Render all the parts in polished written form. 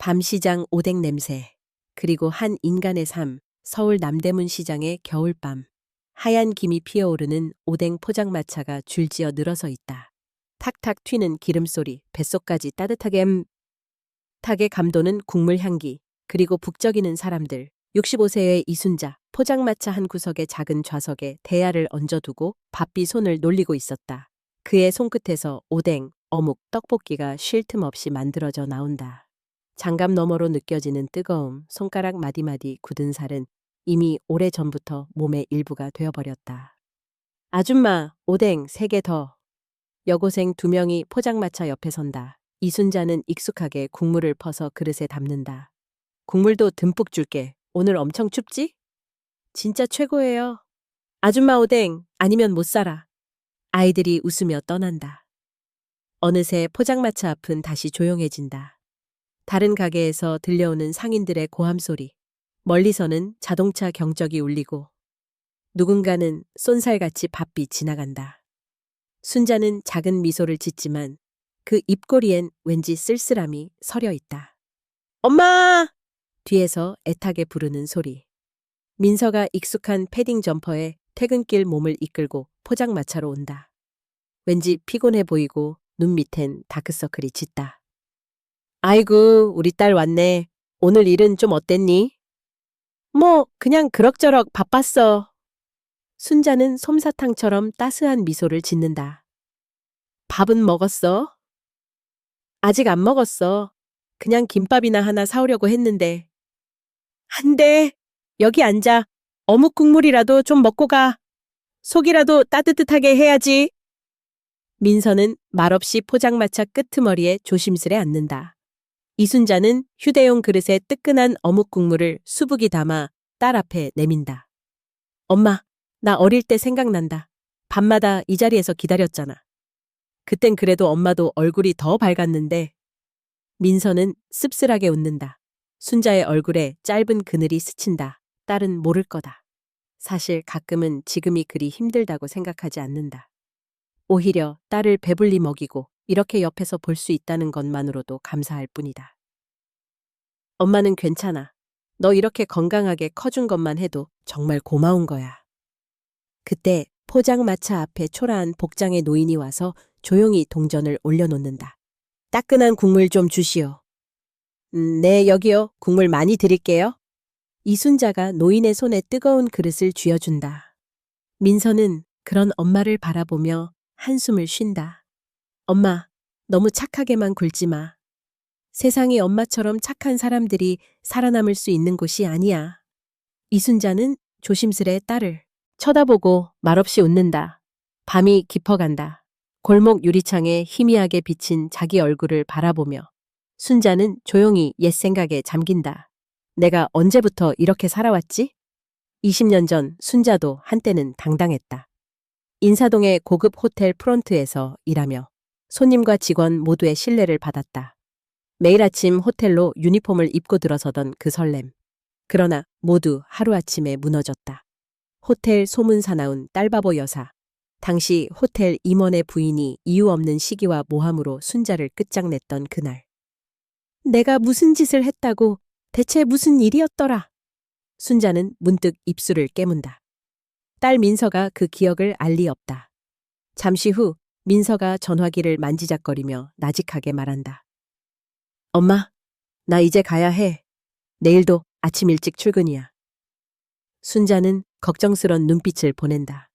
밤시장 오뎅 냄새, 그리고 한 인간의 삶, 서울 남대문 시장의 겨울밤. 하얀 김이 피어오르는 오뎅 포장마차가 줄지어 늘어서 있다. 탁탁 튀는 기름소리, 뱃속까지 따뜻하게 타게 감도는 국물 향기, 그리고 북적이는 사람들. 65세의 이순자, 포장마차 한 구석의 작은 좌석에 대야를 얹어두고 바삐 손을 놀리고 있었다. 그의 손끝에서 오뎅, 어묵, 떡볶이가 쉴 틈 없이 만들어져 나온다. 장갑 너머로 느껴지는 뜨거움, 손가락 마디마디 굳은 살은 이미 오래전부터 몸의 일부가 되어버렸다. 아줌마, 오뎅 3개 더. 여고생 2명이 포장마차 옆에 선다. 이순자는 익숙하게 국물을 퍼서 그릇에 담는다. 국물도 듬뿍 줄게. 오늘 엄청 춥지? 진짜 최고예요. 아줌마 오뎅 아니면 못 살아. 아이들이 웃으며 떠난다. 어느새 포장마차 앞은 다시 조용해진다. 다른 가게에서 들려오는 상인들의 고함 소리. 멀리서는 자동차 경적이 울리고 누군가는 쏜살같이 바삐 지나간다. 순자는 작은 미소를 짓지만 그 입꼬리엔 왠지 쓸쓸함이 서려 있다. 엄마! 뒤에서 애타게 부르는 소리. 민서가 익숙한 패딩 점퍼에 퇴근길 몸을 이끌고 포장마차로 온다. 왠지 피곤해 보이고 눈 밑엔 다크서클이 짙다. 아이고, 우리 딸 왔네. 오늘 일은 좀 어땠니? 뭐, 그냥 그럭저럭 바빴어. 순자는 솜사탕처럼 따스한 미소를 짓는다. 밥은 먹었어? 아직 안 먹었어. 그냥 김밥이나 하나 사오려고 했는데. 안 돼. 여기 앉아. 어묵 국물이라도 좀 먹고 가. 속이라도 따뜻하게 해야지. 민서는 말없이 포장마차 끄트머리에 조심스레 앉는다. 이순자는 휴대용 그릇에 뜨끈한 어묵 국물을 수북이 담아 딸 앞에 내민다. 엄마, 나 어릴 때 생각난다. 밤마다 이 자리에서 기다렸잖아. 그땐 그래도 엄마도 얼굴이 더 밝았는데. 민서는 씁쓸하게 웃는다. 순자의 얼굴에 짧은 그늘이 스친다. 딸은 모를 거다. 사실 가끔은 지금이 그리 힘들다고 생각하지 않는다. 오히려 딸을 배불리 먹이고 이렇게 옆에서 볼 수 있다는 것만으로도 감사할 뿐이다. 엄마는 괜찮아. 너 이렇게 건강하게 커준 것만 해도 정말 고마운 거야. 그때 포장마차 앞에 초라한 복장의 노인이 와서 조용히 동전을 올려놓는다. 따끈한 국물 좀 주시오. 네, 여기요. 국물 많이 드릴게요. 이순자가 노인의 손에 뜨거운 그릇을 쥐어준다. 민서는 그런 엄마를 바라보며 한숨을 쉰다. 엄마, 너무 착하게만 굴지 마. 세상에 엄마처럼 착한 사람들이 살아남을 수 있는 곳이 아니야. 이순자는 조심스레 딸을 쳐다보고 말없이 웃는다. 밤이 깊어간다. 골목 유리창에 희미하게 비친 자기 얼굴을 바라보며 순자는 조용히 옛 생각에 잠긴다. 내가 언제부터 이렇게 살아왔지? 20년 전 순자도 한때는 당당했다. 인사동의 고급 호텔 프론트에서 일하며 손님과 직원 모두의 신뢰를 받았다. 매일 아침 호텔로 유니폼을 입고 들어서던 그 설렘. 그러나 모두 하루아침에 무너졌다. 호텔 소문사나운 딸바보 여사. 당시 호텔 임원의 부인이 이유 없는 시기와 모함으로 순자를 끝장냈던 그날. 내가 무슨 짓을 했다고, 대체 무슨 일이었더라? 순자는 문득 입술을 깨문다. 딸 민서가 그 기억을 알 리 없다. 잠시 후 민서가 전화기를 만지작거리며 나직하게 말한다. 엄마, 나 이제 가야 해. 내일도 아침 일찍 출근이야. 순자는 걱정스런 눈빛을 보낸다.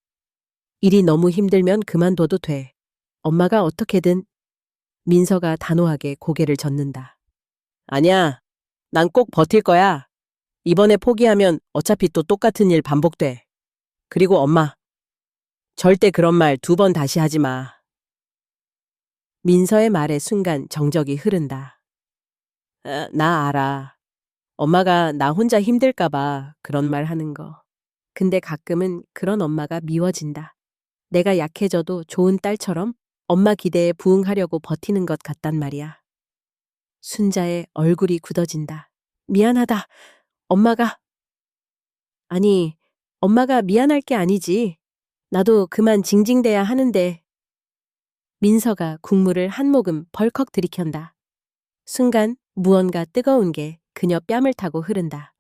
일이 너무 힘들면 그만둬도 돼. 엄마가 어떻게든. 민서가 단호하게 고개를 젓는다. 아니야, 난 꼭 버틸 거야. 이번에 포기하면 어차피 또 똑같은 일 반복돼. 그리고 엄마, 절대 그런 말 2번 다시 하지 마. 민서의 말에 순간 정적이 흐른다. 나 알아. 엄마가 나 혼자 힘들까봐 그런 말 하는 거. 근데 가끔은 그런 엄마가 미워진다. 내가 약해져도 좋은 딸처럼 엄마 기대에 부응하려고 버티는 것 같단 말이야. 순자의 얼굴이 굳어진다. 미안하다. 아니, 엄마가 미안할 게 아니지. 나도 그만 징징대야 하는데. 민서가 국물을 한 모금 벌컥 들이켠다. 순간 무언가 뜨거운 게 그녀 뺨을 타고 흐른다.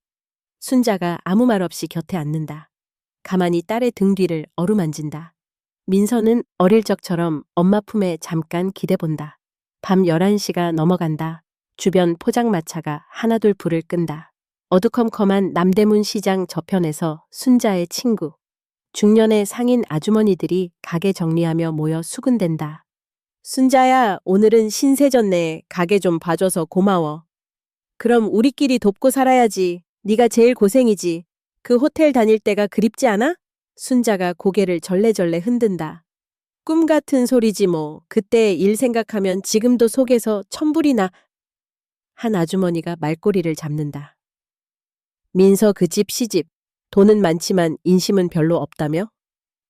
순자가 아무 말 없이 곁에 앉는다. 가만히 딸의 등 뒤를 어루만진다. 민서는 어릴 적처럼 엄마 품에 잠깐 기대본다. 밤 11시가 넘어간다. 주변 포장마차가 하나둘 불을 끈다. 어두컴컴한 남대문 시장 저편에서 순자의 친구, 중년의 상인 아주머니들이 가게 정리하며 모여 수군댄다. 순자야, 오늘은 신세 졌네. 가게 좀 봐줘서 고마워. 그럼 우리끼리 돕고 살아야지. 네가 제일 고생이지. 그 호텔 다닐 때가 그립지 않아? 순자가 고개를 절레절레 흔든다. 꿈 같은 소리지 뭐. 그때 일 생각하면 지금도 속에서 천불이 나. 한 아주머니가 말꼬리를 잡는다. 민서 그 집 시집. 돈은 많지만 인심은 별로 없다며?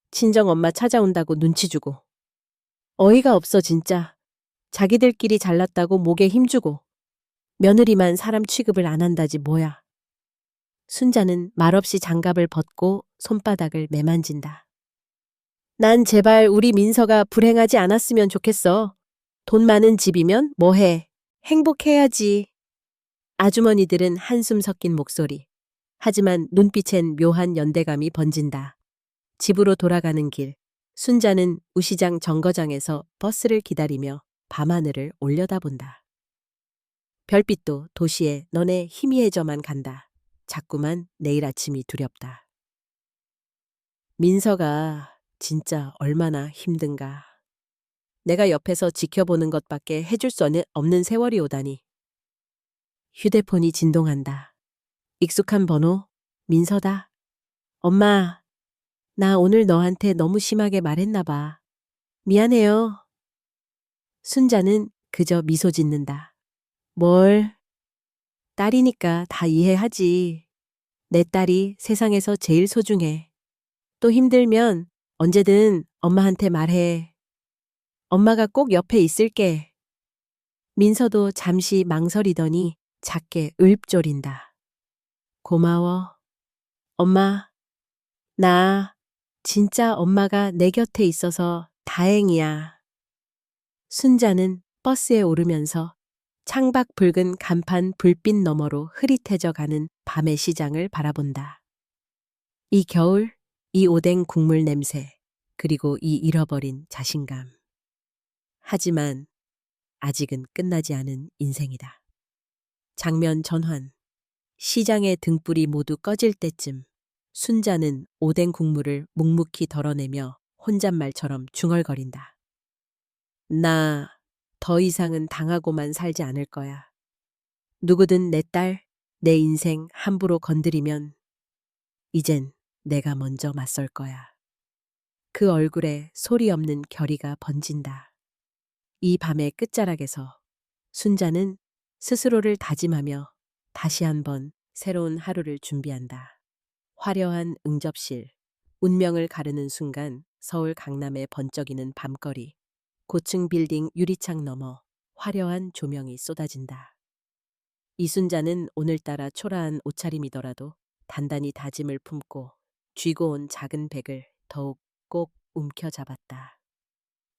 친정엄마 찾아온다고 눈치 주고. 어이가 없어 진짜. 자기들끼리 잘났다고 목에 힘주고. 며느리만 사람 취급을 안 한다지 뭐야. 순자는 말없이 장갑을 벗고 손바닥을 매만진다. 난 제발 우리 민서가 불행하지 않았으면 좋겠어. 돈 많은 집이면 뭐해. 행복해야지. 아주머니들은 한숨 섞인 목소리. 하지만 눈빛엔 묘한 연대감이 번진다. 집으로 돌아가는 길. 순자는 우시장 정거장에서 버스를 기다리며 밤하늘을 올려다본다. 별빛도 도시에 너네 희미해져만 간다. 자꾸만 내일 아침이 두렵다. 민서가 진짜 얼마나 힘든가. 내가 옆에서 지켜보는 것밖에 해줄 수 없는 세월이 오다니. 휴대폰이 진동한다. 익숙한 번호, 민서다. 엄마, 나 오늘 너한테 너무 심하게 말했나 봐. 미안해요. 순자는 그저 미소 짓는다. 뭘? 딸이니까 다 이해하지. 내 딸이 세상에서 제일 소중해. 또 힘들면 언제든 엄마한테 말해. 엄마가 꼭 옆에 있을게. 민서도 잠시 망설이더니 작게 읊조린다. 고마워. 엄마, 나 진짜 엄마가 내 곁에 있어서 다행이야. 순자는 버스에 오르면서 창밖 붉은 간판 불빛 너머로 흐릿해져 가는 밤의 시장을 바라본다. 이 겨울, 이 오뎅 국물 냄새, 그리고 이 잃어버린 자신감. 하지만 아직은 끝나지 않은 인생이다. 장면 전환. 시장의 등불이 모두 꺼질 때쯤 순자는 오뎅 국물을 묵묵히 덜어내며 혼잣말처럼 중얼거린다. 나 더 이상은 당하고만 살지 않을 거야. 누구든 내 딸, 내 인생 함부로 건드리면 이젠 내가 먼저 맞설 거야. 그 얼굴에 소리 없는 결의가 번진다. 이 밤의 끝자락에서 순자는 스스로를 다짐하며 다시 한번 새로운 하루를 준비한다. 화려한 응접실, 운명을 가르는 순간 서울 강남에 번쩍이는 밤거리, 고층 빌딩 유리창 너머 화려한 조명이 쏟아진다. 이순자는 오늘따라 초라한 옷차림이더라도 단단히 다짐을 품고 쥐고 온 작은 백을 더욱 꼭 움켜잡았다.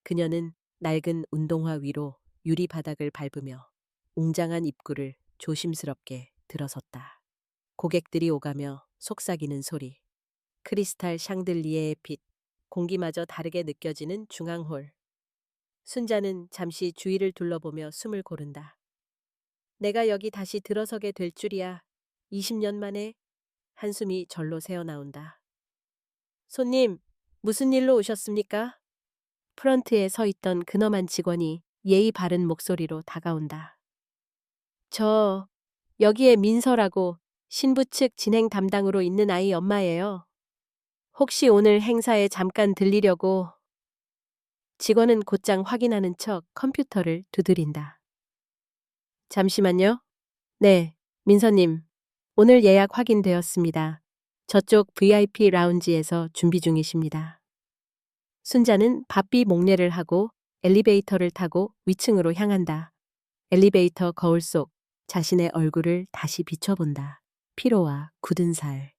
그녀는 낡은 운동화 위로 유리 바닥을 밟으며 웅장한 입구를 조심스럽게 들어섰다. 고객들이 오가며 속삭이는 소리, 크리스탈 샹들리에의 빛, 공기마저 다르게 느껴지는 중앙홀. 순자는 잠시 주위를 둘러보며 숨을 고른다. 내가 여기 다시 들어서게 될 줄이야. 20년 만에. 한숨이 절로 새어나온다. 손님, 무슨 일로 오셨습니까? 프런트에 서 있던 근엄한 직원이 예의 바른 목소리로 다가온다. 저 여기에 민서라고 신부 측 진행 담당으로 있는 아이 엄마예요. 혹시 오늘 행사에 잠깐 들리려고. 직원은 곧장 확인하는 척 컴퓨터를 두드린다. 잠시만요. 네, 민서님. 오늘 예약 확인되었습니다. 저쪽 VIP 라운지에서 준비 중이십니다. 순자는 바삐 목례를 하고 엘리베이터를 타고 위층으로 향한다. 엘리베이터 거울 속 자신의 얼굴을 다시 비춰본다. 피로와 굳은 살.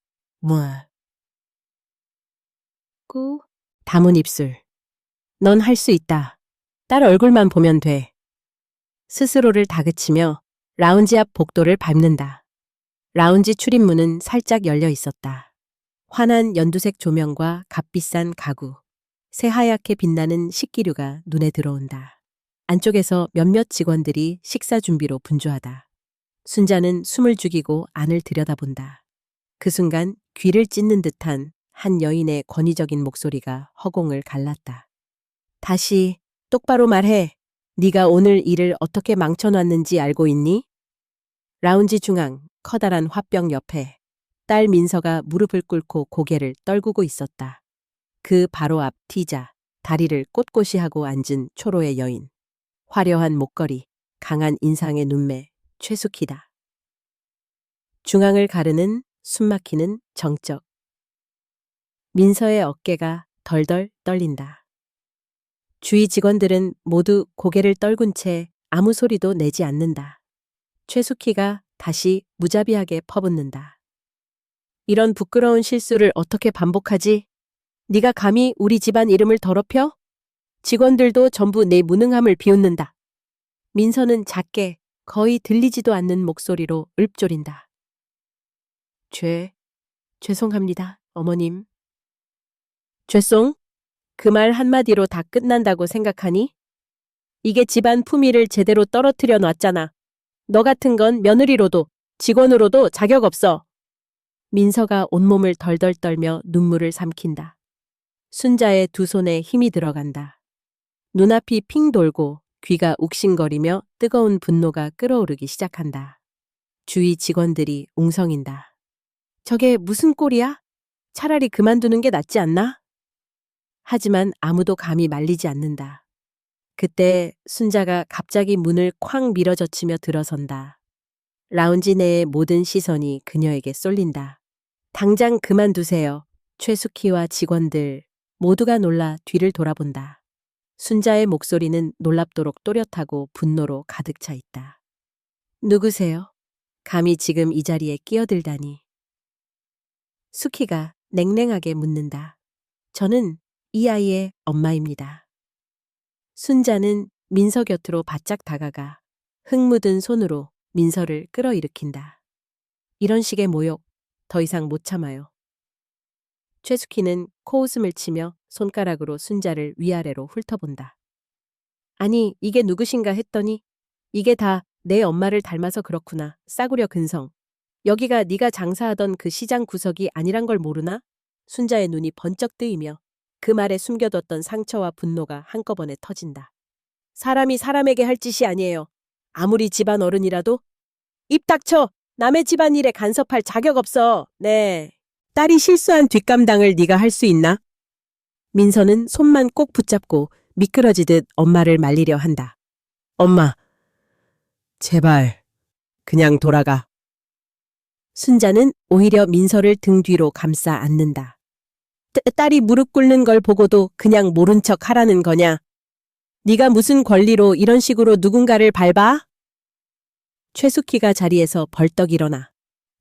꾸 담은 입술. 넌 할 수 있다. 딸 얼굴만 보면 돼. 스스로를 다그치며 라운지 앞 복도를 밟는다. 라운지 출입문은 살짝 열려 있었다. 환한 연두색 조명과 값비싼 가구, 새하얗게 빛나는 식기류가 눈에 들어온다. 안쪽에서 몇몇 직원들이 식사 준비로 분주하다. 순자는 숨을 죽이고 안을 들여다본다. 그 순간 귀를 찢는 듯한 한 여인의 권위적인 목소리가 허공을 갈랐다. 다시 똑바로 말해. 네가 오늘 일을 어떻게 망쳐놨는지 알고 있니? 라운지 중앙 커다란 화병 옆에 딸 민서가 무릎을 꿇고 고개를 떨구고 있었다. 그 바로 앞 T자, 다리를 꼿꼿이 하고 앉은 초로의 여인. 화려한 목걸이, 강한 인상의 눈매, 최숙희다. 중앙을 가르는 숨막히는 정적. 민서의 어깨가 덜덜 떨린다. 주위 직원들은 모두 고개를 떨군 채 아무 소리도 내지 않는다. 최숙희가 다시 무자비하게 퍼붓는다. 이런 부끄러운 실수를 어떻게 반복하지? 네가 감히 우리 집안 이름을 더럽혀? 직원들도 전부 내 무능함을 비웃는다. 민서는 작게 거의 들리지도 않는 목소리로 읊조린다. 죄송합니다, 어머님. 죄송? 그 말 한마디로 다 끝난다고 생각하니? 이게 집안 품위를 제대로 떨어뜨려 놨잖아. 너 같은 건 며느리로도 직원으로도 자격 없어. 민서가 온몸을 덜덜 떨며 눈물을 삼킨다. 순자의 두 손에 힘이 들어간다. 눈앞이 핑 돌고 귀가 욱신거리며 뜨거운 분노가 끓어오르기 시작한다. 주위 직원들이 웅성인다. 저게 무슨 꼴이야? 차라리 그만두는 게 낫지 않나? 하지만 아무도 감히 말리지 않는다. 그때 순자가 갑자기 문을 쾅 밀어젖히며 들어선다. 라운지 내의 모든 시선이 그녀에게 쏠린다. 당장 그만두세요. 최숙희와 직원들 모두가 놀라 뒤를 돌아본다. 순자의 목소리는 놀랍도록 또렷하고 분노로 가득 차 있다. 누구세요? 감히 지금 이 자리에 끼어들다니. 숙희가 냉랭하게 묻는다. 저는 이 아이의 엄마입니다. 순자는 민서 곁으로 바짝 다가가 흙 묻은 손으로 민서를 끌어일으킨다. 이런 식의 모욕 더 이상 못 참아요. 최숙희는 코웃음을 치며 손가락으로 순자를 위아래로 훑어본다. 아니, 이게 누구신가 했더니 이게 다 내 엄마를 닮아서 그렇구나. 싸구려 근성. 여기가 네가 장사하던 그 시장 구석이 아니란 걸 모르나? 순자의 눈이 번쩍 뜨이며 그 말에 숨겨뒀던 상처와 분노가 한꺼번에 터진다. 사람이 사람에게 할 짓이 아니에요. 아무리 집안 어른이라도. 입 닥쳐! 남의 집안일에 간섭할 자격 없어. 네. 딸이 실수한 뒷감당을 네가 할 수 있나? 민서는 손만 꼭 붙잡고 미끄러지듯 엄마를 말리려 한다. 엄마, 제발 그냥 돌아가. 순자는 오히려 민서를 등 뒤로 감싸 안는다. 딸이 무릎 꿇는 걸 보고도 그냥 모른 척 하라는 거냐? 네가 무슨 권리로 이런 식으로 누군가를 밟아? 최숙희가 자리에서 벌떡 일어나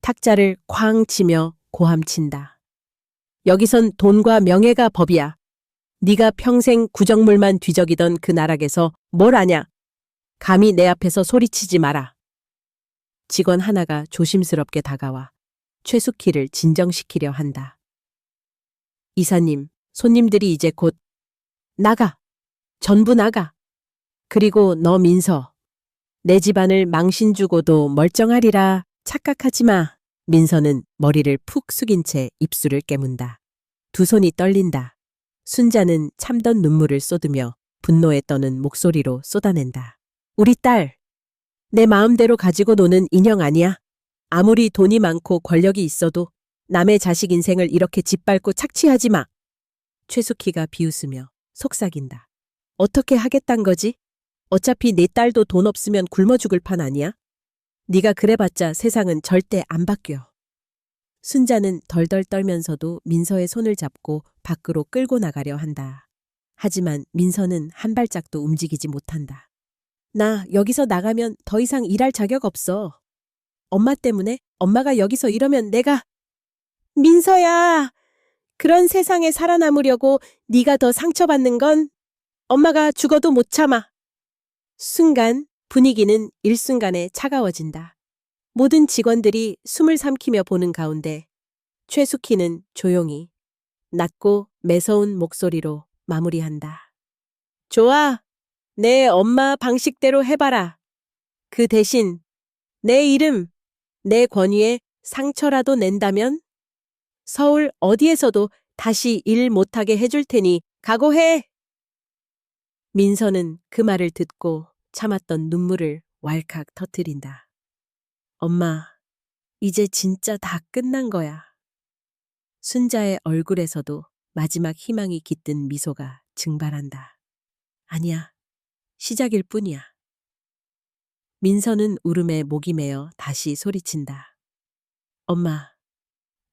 탁자를 쾅 치며 고함친다. 여기선 돈과 명예가 법이야. 네가 평생 구정물만 뒤적이던 그 나락에서 뭘 아냐? 감히 내 앞에서 소리치지 마라. 직원 하나가 조심스럽게 다가와 최숙희를 진정시키려 한다. 이사님, 손님들이 이제 곧 나가. 전부 나가. 그리고 너 민서. 내 집안을 망신 주고도 멀쩡하리라 착각하지 마. 민서는 머리를 푹 숙인 채 입술을 깨문다. 두 손이 떨린다. 순자는 참던 눈물을 쏟으며 분노에 떠는 목소리로 쏟아낸다. 우리 딸, 내 마음대로 가지고 노는 인형 아니야. 아무리 돈이 많고 권력이 있어도 남의 자식 인생을 이렇게 짓밟고 착취하지 마. 최숙희가 비웃으며 속삭인다. 어떻게 하겠단 거지? 어차피 내 딸도 돈 없으면 굶어 죽을 판 아니야? 네가 그래봤자 세상은 절대 안 바뀌어. 순자는 덜덜 떨면서도 민서의 손을 잡고 밖으로 끌고 나가려 한다. 하지만 민서는 한 발짝도 움직이지 못한다. 나 여기서 나가면 더 이상 일할 자격 없어. 엄마 때문에 엄마가 여기서 이러면 내가... 민서야! 그런 세상에 살아남으려고 네가 더 상처받는 건 엄마가 죽어도 못 참아. 순간 분위기는 일순간에 차가워진다. 모든 직원들이 숨을 삼키며 보는 가운데 최숙희는 조용히 낮고 매서운 목소리로 마무리한다. 좋아. 내 엄마 방식대로 해봐라. 그 대신 내 이름, 내 권위에 상처라도 낸다면 서울 어디에서도 다시 일 못하게 해줄 테니 각오해. 민서는 그 말을 듣고 참았던 눈물을 왈칵 터뜨린다. 엄마, 이제 진짜 다 끝난 거야. 순자의 얼굴에서도 마지막 희망이 깃든 미소가 증발한다. 아니야, 시작일 뿐이야. 민서는 울음에 목이 메어 다시 소리친다. 엄마,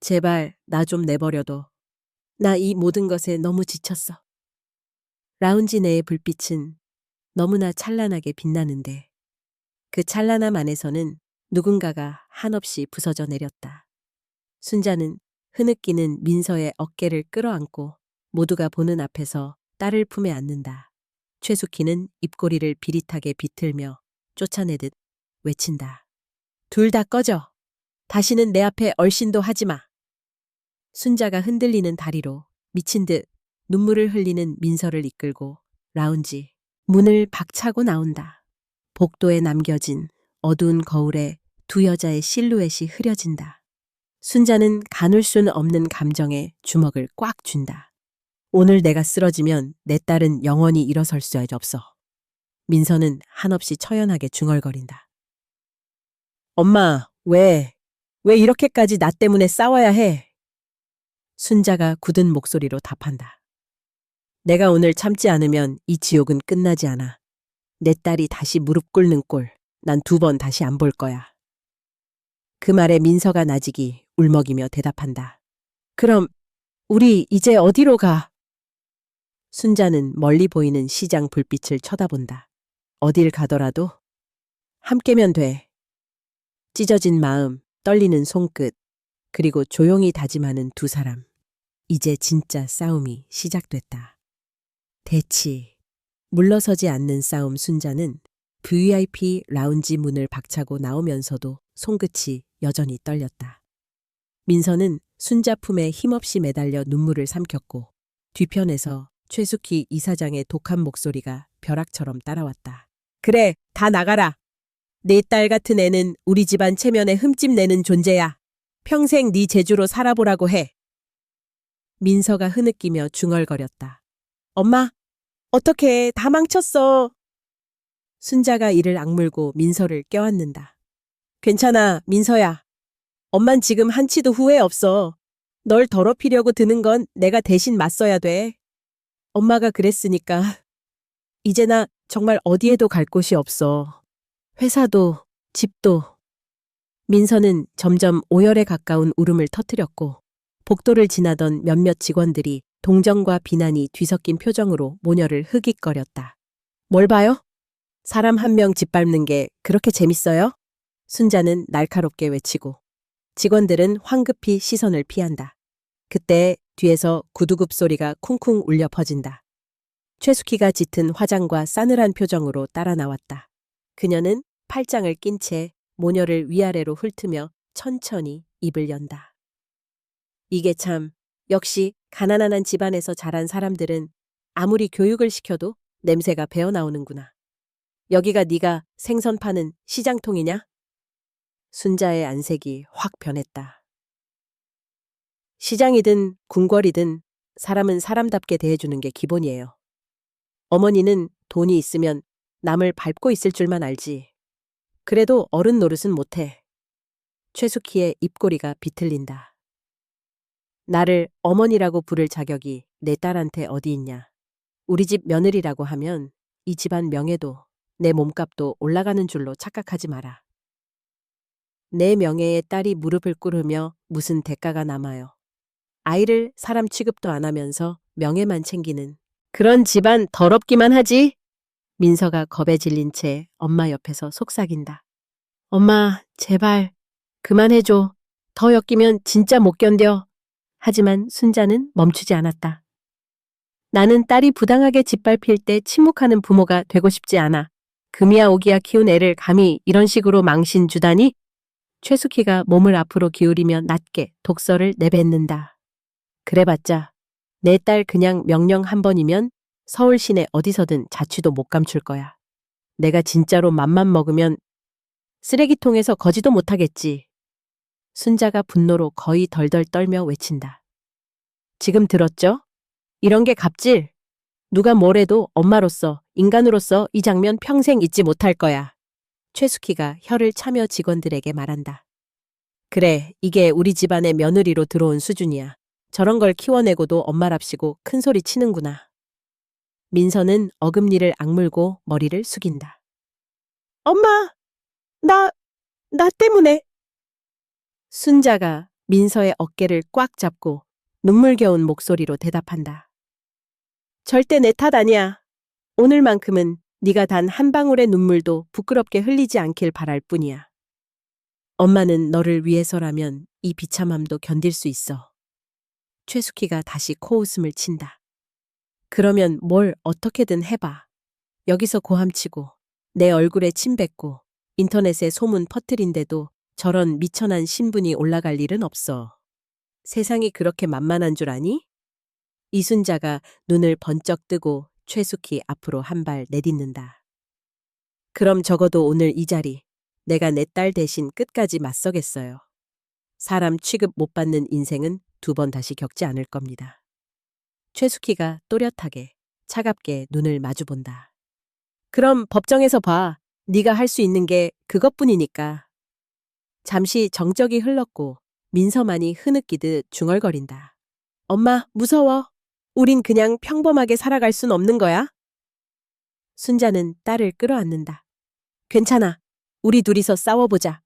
제발 나 좀 내버려둬. 나 이 모든 것에 너무 지쳤어. 라운지 내의 불빛은 너무나 찬란하게 빛나는데 그 찬란함 안에서는 누군가가 한없이 부서져 내렸다. 순자는 흐느끼는 민서의 어깨를 끌어안고 모두가 보는 앞에서 딸을 품에 안는다. 최숙희는 입꼬리를 비릿하게 비틀며 쫓아내듯 외친다. 둘 다 꺼져. 다시는 내 앞에 얼씬도 하지 마. 순자가 흔들리는 다리로 미친 듯 눈물을 흘리는 민서를 이끌고 라운지 문을 박차고 나온다. 복도에 남겨진 어두운 거울에 두 여자의 실루엣이 흐려진다. 순자는 가눌 수는 없는 감정에 주먹을 꽉 쥔다. 오늘 내가 쓰러지면 내 딸은 영원히 일어설 수 없어. 민서는 한없이 처연하게 중얼거린다. 엄마, 왜 이렇게까지 나 때문에 싸워야 해? 순자가 굳은 목소리로 답한다. 내가 오늘 참지 않으면 이 지옥은 끝나지 않아. 내 딸이 다시 무릎 꿇는 꼴, 난 2번 다시 안 볼 거야. 그 말에 민서가 나직이 울먹이며 대답한다. 그럼 우리 이제 어디로 가? 순자는 멀리 보이는 시장 불빛을 쳐다본다. 어딜 가더라도 함께면 돼. 찢어진 마음, 떨리는 손끝, 그리고 조용히 다짐하는 두 사람. 이제 진짜 싸움이 시작됐다. 대치. 물러서지 않는 싸움. 순자는 VIP 라운지 문을 박차고 나오면서도 손끝이 여전히 떨렸다. 민서는 순자 품에 힘없이 매달려 눈물을 삼켰고 뒤편에서 최숙희 이사장의 독한 목소리가 벼락처럼 따라왔다. 그래, 다 나가라. 내 딸 같은 애는 우리 집안 체면에 흠집 내는 존재야. 평생 네 재주로 살아보라고 해. 민서가 흐느끼며 중얼거렸다. 엄마, 어떡해, 다 망쳤어. 순자가 이를 악물고 민서를 껴안는다. 괜찮아, 민서야. 엄만 지금 한치도 후회 없어. 널 더럽히려고 드는 건 내가 대신 맞서야 돼. 엄마가 그랬으니까. 이제 나 정말 어디에도 갈 곳이 없어. 회사도, 집도. 민서는 점점 오열에 가까운 울음을 터뜨렸고 복도를 지나던 몇몇 직원들이 동정과 비난이 뒤섞인 표정으로 모녀를 흐깃거렸다. 뭘 봐요? 사람 한 명 짓밟는 게 그렇게 재밌어요? 순자는 날카롭게 외치고 직원들은 황급히 시선을 피한다. 그때 뒤에서 구두굽 소리가 쿵쿵 울려 퍼진다. 최숙희가 짙은 화장과 싸늘한 표정으로 따라 나왔다. 그녀는 팔짱을 낀 채 모녀를 위아래로 훑으며 천천히 입을 연다. 이게 참, 역시 가난한 집안에서 자란 사람들은 아무리 교육을 시켜도 냄새가 배어나오는구나. 여기가 네가 생선 파는 시장통이냐? 순자의 안색이 확 변했다. 시장이든 궁궐이든 사람은 사람답게 대해주는 게 기본이에요. 어머니는 돈이 있으면 남을 밟고 있을 줄만 알지. 그래도 어른 노릇은 못해. 최숙희의 입꼬리가 비틀린다. 나를 어머니라고 부를 자격이 내 딸한테 어디 있냐. 우리 집 며느리라고 하면 이 집안 명예도 내 몸값도 올라가는 줄로 착각하지 마라. 내 명예에 딸이 무릎을 꿇으며 무슨 대가가 남아요. 아이를 사람 취급도 안 하면서 명예만 챙기는 그런 집안 더럽기만 하지. 민서가 겁에 질린 채 엄마 옆에서 속삭인다. 엄마, 제발 그만해줘. 더 엮이면 진짜 못 견뎌. 하지만 순자는 멈추지 않았다. 나는 딸이 부당하게 짓밟힐 때 침묵하는 부모가 되고 싶지 않아. 금이야 오기야 키운 애를 감히 이런 식으로 망신 주다니? 최숙희가 몸을 앞으로 기울이며 낮게 독서를 내뱉는다. 그래봤자 내 딸 그냥 명령 한 번이면 서울 시내 어디서든 자취도 못 감출 거야. 내가 진짜로 맘만 먹으면 쓰레기통에서 거지도 못하겠지. 순자가 분노로 거의 덜덜 떨며 외친다. 지금 들었죠? 이런 게 갑질. 누가 뭐래도 엄마로서, 인간으로서 이 장면 평생 잊지 못할 거야. 최숙희가 혀를 차며 직원들에게 말한다. 그래, 이게 우리 집안의 며느리로 들어온 수준이야. 저런 걸 키워내고도 엄마랍시고 큰 소리 치는구나. 민서는 어금니를 악물고 머리를 숙인다. 엄마, 나 때문에. 순자가 민서의 어깨를 꽉 잡고 눈물겨운 목소리로 대답한다. 절대 내 탓 아니야. 오늘만큼은 네가 단 한 방울의 눈물도 부끄럽게 흘리지 않길 바랄 뿐이야. 엄마는 너를 위해서라면 이 비참함도 견딜 수 있어. 최숙희가 다시 코웃음을 친다. 그러면 뭘 어떻게든 해봐. 여기서 고함치고 내 얼굴에 침 뱉고 인터넷에 소문 퍼뜨린데도 저런 미천한 신분이 올라갈 일은 없어. 세상이 그렇게 만만한 줄 아니? 이순자가 눈을 번쩍 뜨고 최숙희 앞으로 한 발 내딛는다. 그럼 적어도 오늘 이 자리 내가 내 딸 대신 끝까지 맞서겠어요. 사람 취급 못 받는 인생은 2번 다시 겪지 않을 겁니다. 최숙희가 또렷하게 차갑게 눈을 마주본다. 그럼 법정에서 봐. 네가 할 수 있는 게 그것뿐이니까. 잠시 정적이 흘렀고 민서만이 흐느끼듯 중얼거린다. 엄마, 무서워. 우린 그냥 평범하게 살아갈 순 없는 거야? 순자는 딸을 끌어안는다. 괜찮아. 우리 둘이서 싸워보자.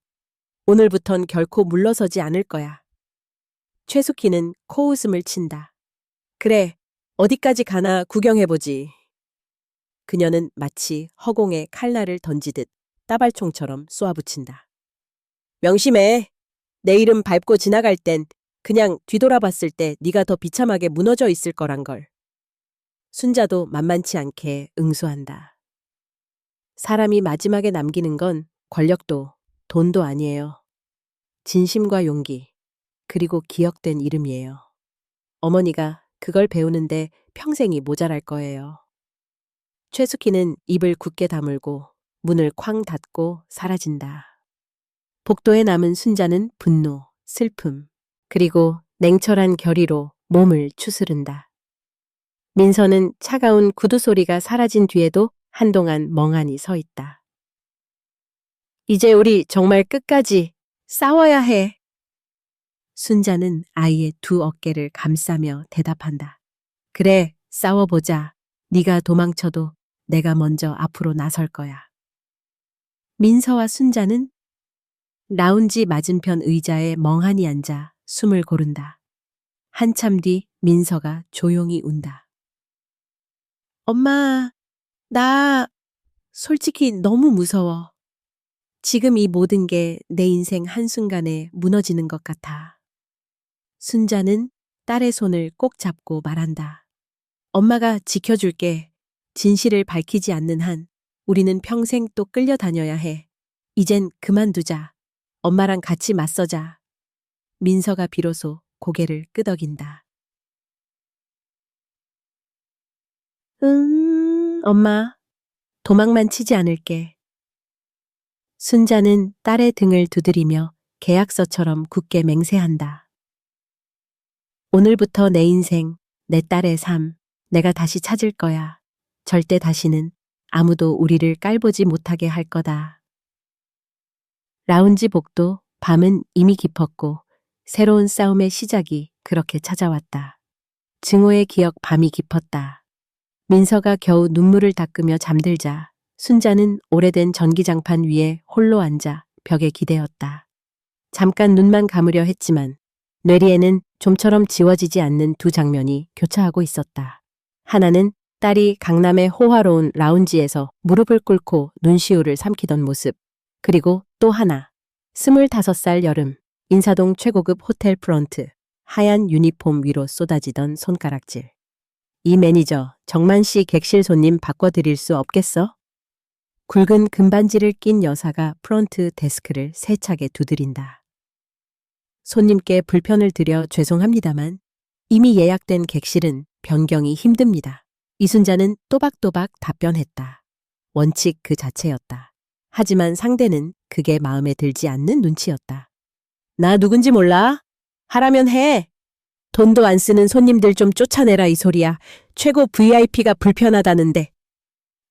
오늘부턴 결코 물러서지 않을 거야. 최숙희는 코웃음을 친다. 그래, 어디까지 가나 구경해보지. 그녀는 마치 허공에 칼날을 던지듯 따발총처럼 쏘아붙인다. 명심해. 내 이름 밟고 지나갈 땐 그냥 뒤돌아봤을 때 네가 더 비참하게 무너져 있을 거란 걸. 순자도 만만치 않게 응수한다. 사람이 마지막에 남기는 건 권력도 돈도 아니에요. 진심과 용기, 그리고 기억된 이름이에요. 어머니가 그걸 배우는데 평생이 모자랄 거예요. 최숙희는 입을 굳게 다물고 문을 쾅 닫고 사라진다. 복도에 남은 순자는 분노, 슬픔, 그리고 냉철한 결의로 몸을 추스른다. 민서는 차가운 구두 소리가 사라진 뒤에도 한동안 멍하니 서 있다. 이제 우리 정말 끝까지 싸워야 해. 순자는 아이의 2 어깨를 감싸며 대답한다. 그래, 싸워보자. 네가 도망쳐도 내가 먼저 앞으로 나설 거야. 민서와 순자는 라운지 맞은편 의자에 멍하니 앉아 숨을 고른다. 한참 뒤 민서가 조용히 운다. 엄마, 나 솔직히 너무 무서워. 지금 이 모든 게 내 인생 한순간에 무너지는 것 같아. 순자는 딸의 손을 꼭 잡고 말한다. 엄마가 지켜줄게. 진실을 밝히지 않는 한 우리는 평생 또 끌려다녀야 해. 이젠 그만두자. 엄마랑 같이 맞서자. 민서가 비로소 고개를 끄덕인다. 엄마. 도망만 치지 않을게. 순자는 딸의 등을 두드리며 계약서처럼 굳게 맹세한다. 오늘부터 내 인생, 내 딸의 삶, 내가 다시 찾을 거야. 절대 다시는 아무도 우리를 깔보지 못하게 할 거다. 라운지 복도, 밤은 이미 깊었고 새로운 싸움의 시작이 그렇게 찾아왔다. 증오의 기억 밤이 깊었다. 민서가 겨우 눈물을 닦으며 잠들자 순자는 오래된 전기장판 위에 홀로 앉아 벽에 기대었다. 잠깐 눈만 감으려 했지만 뇌리에는 좀처럼 지워지지 않는 2 장면이 교차하고 있었다. 하나는 딸이 강남의 호화로운 라운지에서 무릎을 꿇고 눈시울을 삼키던 모습. 그리고 또 하나. 25살 여름, 인사동 최고급 호텔 프런트, 하얀 유니폼 위로 쏟아지던 손가락질. 이 매니저, 정만 씨 객실 손님 바꿔드릴 수 없겠어? 굵은 금반지를 낀 여사가 프론트 데스크를 세차게 두드린다. 손님께 불편을 드려 죄송합니다만 이미 예약된 객실은 변경이 힘듭니다. 이순자는 또박또박 답변했다. 원칙 그 자체였다. 하지만 상대는 그게 마음에 들지 않는 눈치였다. 나 누군지 몰라? 하라면 해. 돈도 안 쓰는 손님들 좀 쫓아내라 이 소리야. 최고 VIP가 불편하다는데.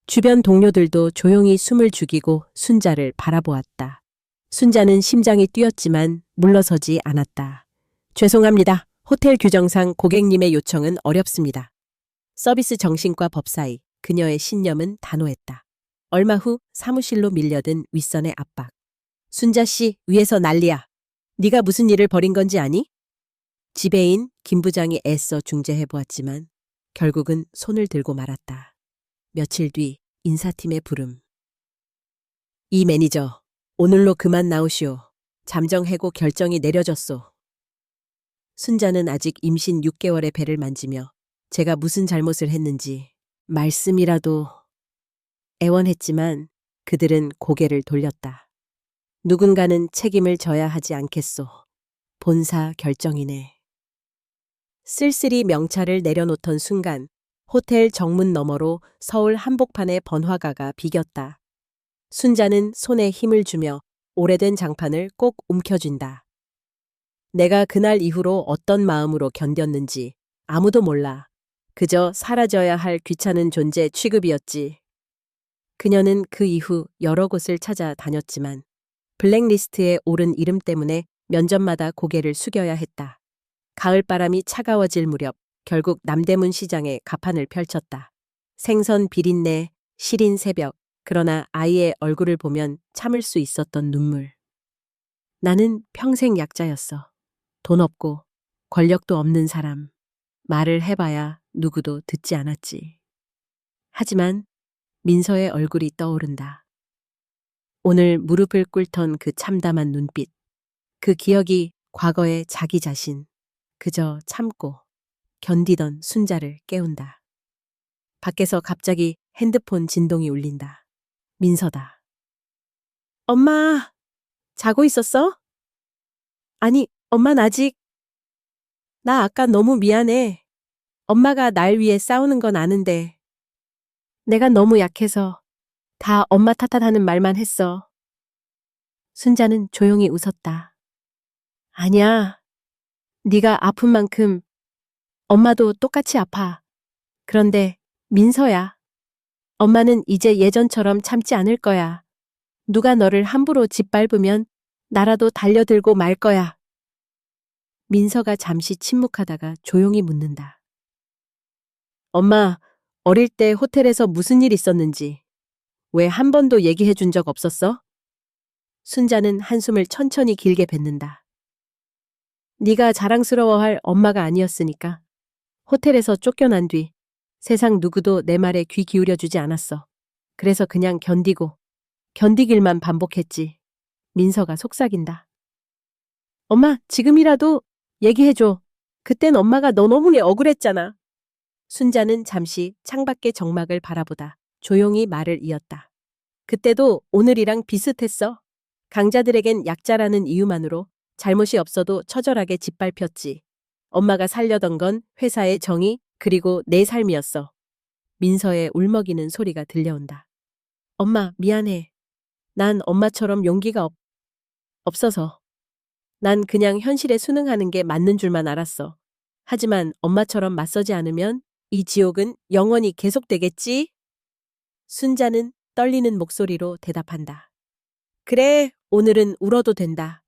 주변 동료들도 조용히 숨을 죽이고 순자를 바라보았다. 순자는 심장이 뛰었지만 물러서지 않았다. 죄송합니다. 호텔 규정상 고객님의 요청은 어렵습니다. 서비스 정신과 법사위, 그녀의 신념은 단호했다. 얼마 후 사무실로 밀려든 윗선의 압박. 순자 씨, 위에서 난리야. 네가 무슨 일을 벌인 건지 아니? 지배인 김 부장이 애써 중재해보았지만 결국은 손을 들고 말았다. 며칠 뒤 인사팀의 부름. 이 매니저, 오늘로 그만 나오시오. 잠정 해고 결정이 내려졌소. 순자는 아직 임신 6개월의 배를 만지며 제가 무슨 잘못을 했는지 말씀이라도 애원했지만 그들은 고개를 돌렸다. 누군가는 책임을 져야 하지 않겠소. 본사 결정이네. 쓸쓸히 명찰을 내려놓던 순간 호텔 정문 너머로 서울 한복판의 번화가가 비겼다. 순자는 손에 힘을 주며 오래된 장판을 꼭 움켜쥔다. 내가 그날 이후로 어떤 마음으로 견뎠는지 아무도 몰라. 그저 사라져야 할 귀찮은 존재 취급이었지. 그녀는 그 이후 여러 곳을 찾아다녔지만 블랙리스트에 오른 이름 때문에 면접마다 고개를 숙여야 했다. 가을바람이 차가워질 무렵 결국 남대문 시장에 가판을 펼쳤다. 생선 비린내, 시린 새벽, 그러나 아이의 얼굴을 보면 참을 수 있었던 눈물. 나는 평생 약자였어. 돈 없고 권력도 없는 사람. 말을 해봐야 누구도 듣지 않았지. 하지만 민서의 얼굴이 떠오른다. 오늘 무릎을 꿇던 그 참담한 눈빛, 그 기억이 과거의 자기 자신, 그저 참고 견디던 순자를 깨운다. 밖에서 갑자기 핸드폰 진동이 울린다. 민서다. 엄마, 자고 있었어? 아니, 엄만 아직. 나 아까 너무 미안해. 엄마가 날 위해 싸우는 건 아는데. 내가 너무 약해서 다 엄마 탓하다는 말만 했어. 순자는 조용히 웃었다. 아니야. 네가 아픈 만큼 엄마도 똑같이 아파. 그런데 민서야. 엄마는 이제 예전처럼 참지 않을 거야. 누가 너를 함부로 짓밟으면 나라도 달려들고 말 거야. 민서가 잠시 침묵하다가 조용히 묻는다. 엄마, 어릴 때 호텔에서 무슨 일 있었는지 왜 한 번도 얘기해 준 적 없었어? 순자는 한숨을 천천히 길게 뱉는다. 네가 자랑스러워할 엄마가 아니었으니까. 호텔에서 쫓겨난 뒤 세상 누구도 내 말에 귀 기울여주지 않았어. 그래서 그냥 견디길만 반복했지. 민서가 속삭인다. 엄마, 지금이라도 얘기해줘. 그땐 엄마가 너 너무 억울했잖아. 순자는 잠시 창밖의 정막을 바라보다 조용히 말을 이었다. 그때도 오늘이랑 비슷했어. 강자들에겐 약자라는 이유만으로 잘못이 없어도 처절하게 짓밟혔지. 엄마가 살려던 건 회사의 정의 그리고 내 삶이었어. 민서의 울먹이는 소리가 들려온다. 엄마, 미안해. 난 엄마처럼 용기가 없어서. 난 그냥 현실에 순응하는 게 맞는 줄만 알았어. 하지만 엄마처럼 맞서지 않으면 이 지옥은 영원히 계속되겠지? 순자는 떨리는 목소리로 대답한다. 그래, 오늘은 울어도 된다.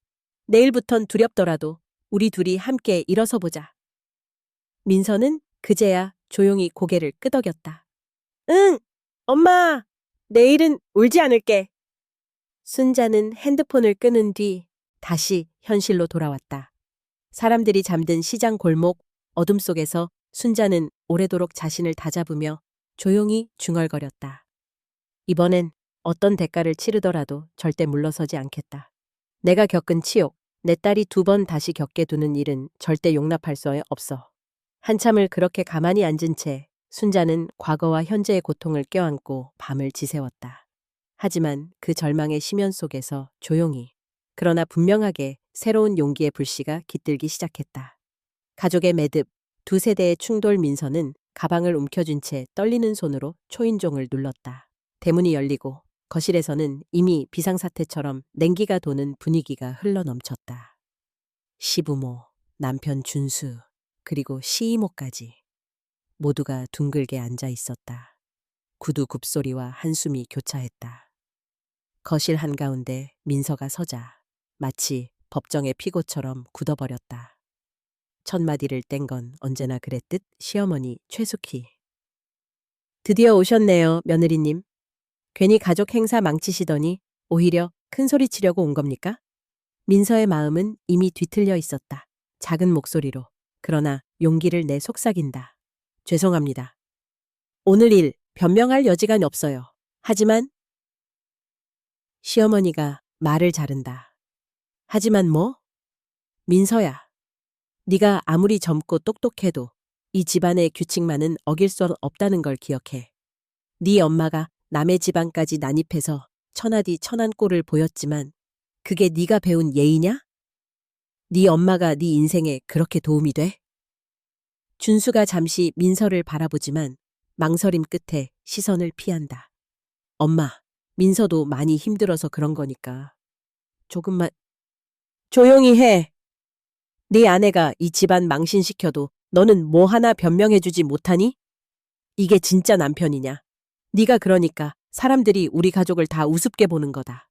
내일부턴 두렵더라도 우리 둘이 함께 일어서 보자. 민서는 그제야 조용히 고개를 끄덕였다. 응, 엄마, 내일은 울지 않을게. 순자는 핸드폰을 끄는 뒤 다시 현실로 돌아왔다. 사람들이 잠든 시장 골목 어둠 속에서 순자는 오래도록 자신을 다잡으며 조용히 중얼거렸다. 이번엔 어떤 대가를 치르더라도 절대 물러서지 않겠다. 내가 겪은 치욕, 내 딸이 2번 다시 겪게 두는 일은 절대 용납할 수 없어. 한참을 그렇게 가만히 앉은 채 순자는 과거와 현재의 고통을 껴안고 밤을 지새웠다. 하지만 그 절망의 심연 속에서 조용히, 그러나 분명하게 새로운 용기의 불씨가 깃들기 시작했다. 가족의 매듭, 두 세대의 충돌. 민서는 가방을 움켜쥔 채 떨리는 손으로 초인종을 눌렀다. 대문이 열리고 거실에서는 이미 비상사태처럼 냉기가 도는 분위기가 흘러넘쳤다. 시부모, 남편 준수, 그리고 시이모까지 모두가 둥글게 앉아 있었다. 구두 굽소리와 한숨이 교차했다. 거실 한가운데 민서가 서자 마치 법정의 피고처럼 굳어버렸다. 첫 마디를 뗀 건 언제나 그랬듯 시어머니 최숙희. 드디어 오셨네요, 며느리님. 괜히 가족 행사 망치시더니 오히려 큰 소리 치려고 온 겁니까? 민서의 마음은 이미 뒤틀려 있었다. 작은 목소리로, 그러나 용기를 내 속삭인다. 죄송합니다. 오늘 일 변명할 여지가 없어요. 하지만 시어머니가 말을 자른다. 하지만 뭐? 민서야, 네가 아무리 젊고 똑똑해도 이 집안의 규칙만은 어길 수 없다는 걸 기억해. 네 엄마가 남의 집안까지 난입해서 천하디 천한 꼴을 보였지만 그게 네가 배운 예의냐? 네 엄마가 네 인생에 그렇게 도움이 돼? 준수가 잠시 민서를 바라보지만 망설임 끝에 시선을 피한다. 엄마, 민서도 많이 힘들어서 그런 거니까 조금만 조용히 해. 네 아내가 이 집안 망신시켜도 너는 뭐 하나 변명해주지 못하니? 이게 진짜 남편이냐? 네가 그러니까 사람들이 우리 가족을 다 우습게 보는 거다.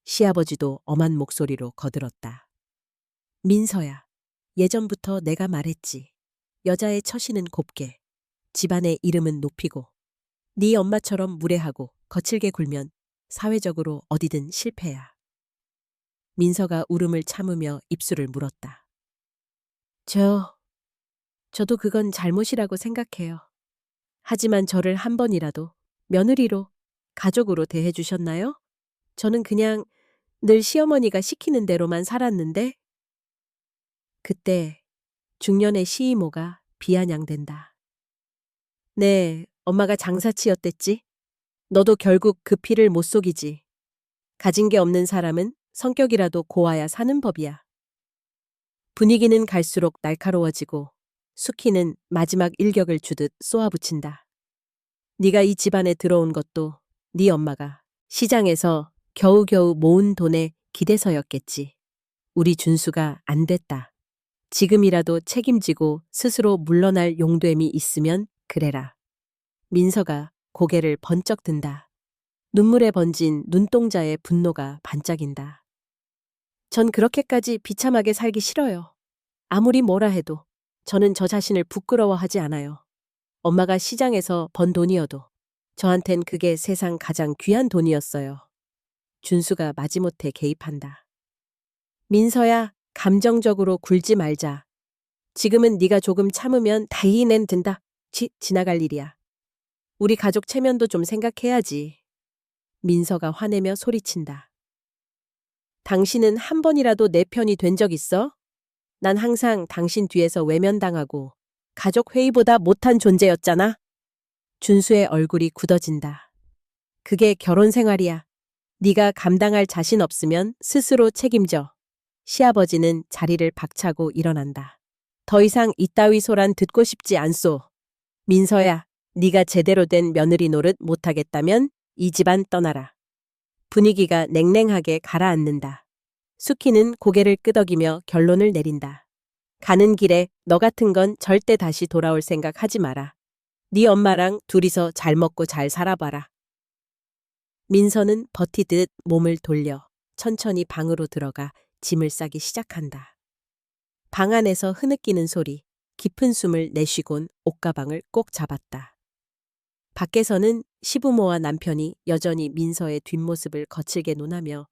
시아버지도 엄한 목소리로 거들었다. 민서야, 예전부터 내가 말했지. 여자의 처신은 곱게, 집안의 이름은 높이고, 네 엄마처럼 무례하고 거칠게 굴면 사회적으로 어디든 실패야. 민서가 울음을 참으며 입술을 물었다. 저도 그건 잘못이라고 생각해요. 하지만 저를 한 번이라도 며느리로, 가족으로 대해주셨나요? 저는 그냥 늘 시어머니가 시키는 대로만 살았는데. 그때 중년의 시이모가 비아냥댄다. 네, 엄마가 장사치였댔지. 너도 결국 그 피를 못 속이지. 가진 게 없는 사람은 성격이라도 고와야 사는 법이야. 분위기는 갈수록 날카로워지고 숙희는 마지막 일격을 주듯 쏘아붙인다. 네가 이 집안에 들어온 것도 네 엄마가 시장에서 겨우겨우 모은 돈에 기대서였겠지. 우리 준수가 안 됐다. 지금이라도 책임지고 스스로 물러날 용됨이 있으면 그래라. 민서가 고개를 번쩍 든다. 눈물에 번진 눈동자의 분노가 반짝인다. 전 그렇게까지 비참하게 살기 싫어요. 아무리 뭐라 해도 저는 저 자신을 부끄러워하지 않아요. 엄마가 시장에서 번 돈이어도 저한텐 그게 세상 가장 귀한 돈이었어요. 준수가 마지못해 개입한다. 민서야, 감정적으로 굴지 말자. 지금은 네가 조금 참으면 다 이해는 된다. 지나갈 일이야. 우리 가족 체면도 좀 생각해야지. 민서가 화내며 소리친다. 당신은 한 번이라도 내 편이 된 적 있어? 난 항상 당신 뒤에서 외면당하고 가족 회의보다 못한 존재였잖아. 준수의 얼굴이 굳어진다. 그게 결혼 생활이야. 네가 감당할 자신 없으면 스스로 책임져. 시아버지는 자리를 박차고 일어난다. 더 이상 이따위 소란 듣고 싶지 않소. 민서야, 네가 제대로 된 며느리 노릇 못하겠다면 이 집안 떠나라. 분위기가 냉랭하게 가라앉는다. 숙희는 고개를 끄덕이며 결론을 내린다. 가는 길에 너 같은 건 절대 다시 돌아올 생각 하지 마라. 네 엄마랑 둘이서 잘 먹고 잘 살아봐라. 민서는 버티듯 몸을 돌려 천천히 방으로 들어가 짐을 싸기 시작한다. 방 안에서 흐느끼는 소리, 깊은 숨을 내쉬곤 옷가방을 꼭 잡았다. 밖에서는 시부모와 남편이 여전히 민서의 뒷모습을 거칠게 논하며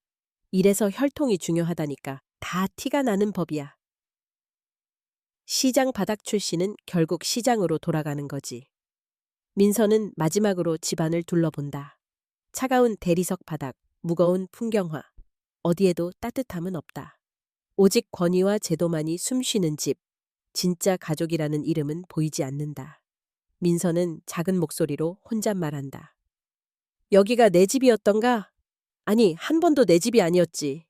이래서 혈통이 중요하다니까 다 티가 나는 법이야. 시장 바닥 출신은 결국 시장으로 돌아가는 거지. 민서는 마지막으로 집안을 둘러본다. 차가운 대리석 바닥, 무거운 풍경화. 어디에도 따뜻함은 없다. 오직 권위와 제도만이 숨쉬는 집. 진짜 가족이라는 이름은 보이지 않는다. 민서는 작은 목소리로 혼잣말한다. 여기가 내 집이었던가? 아니, 한 번도 내 집이 아니었지.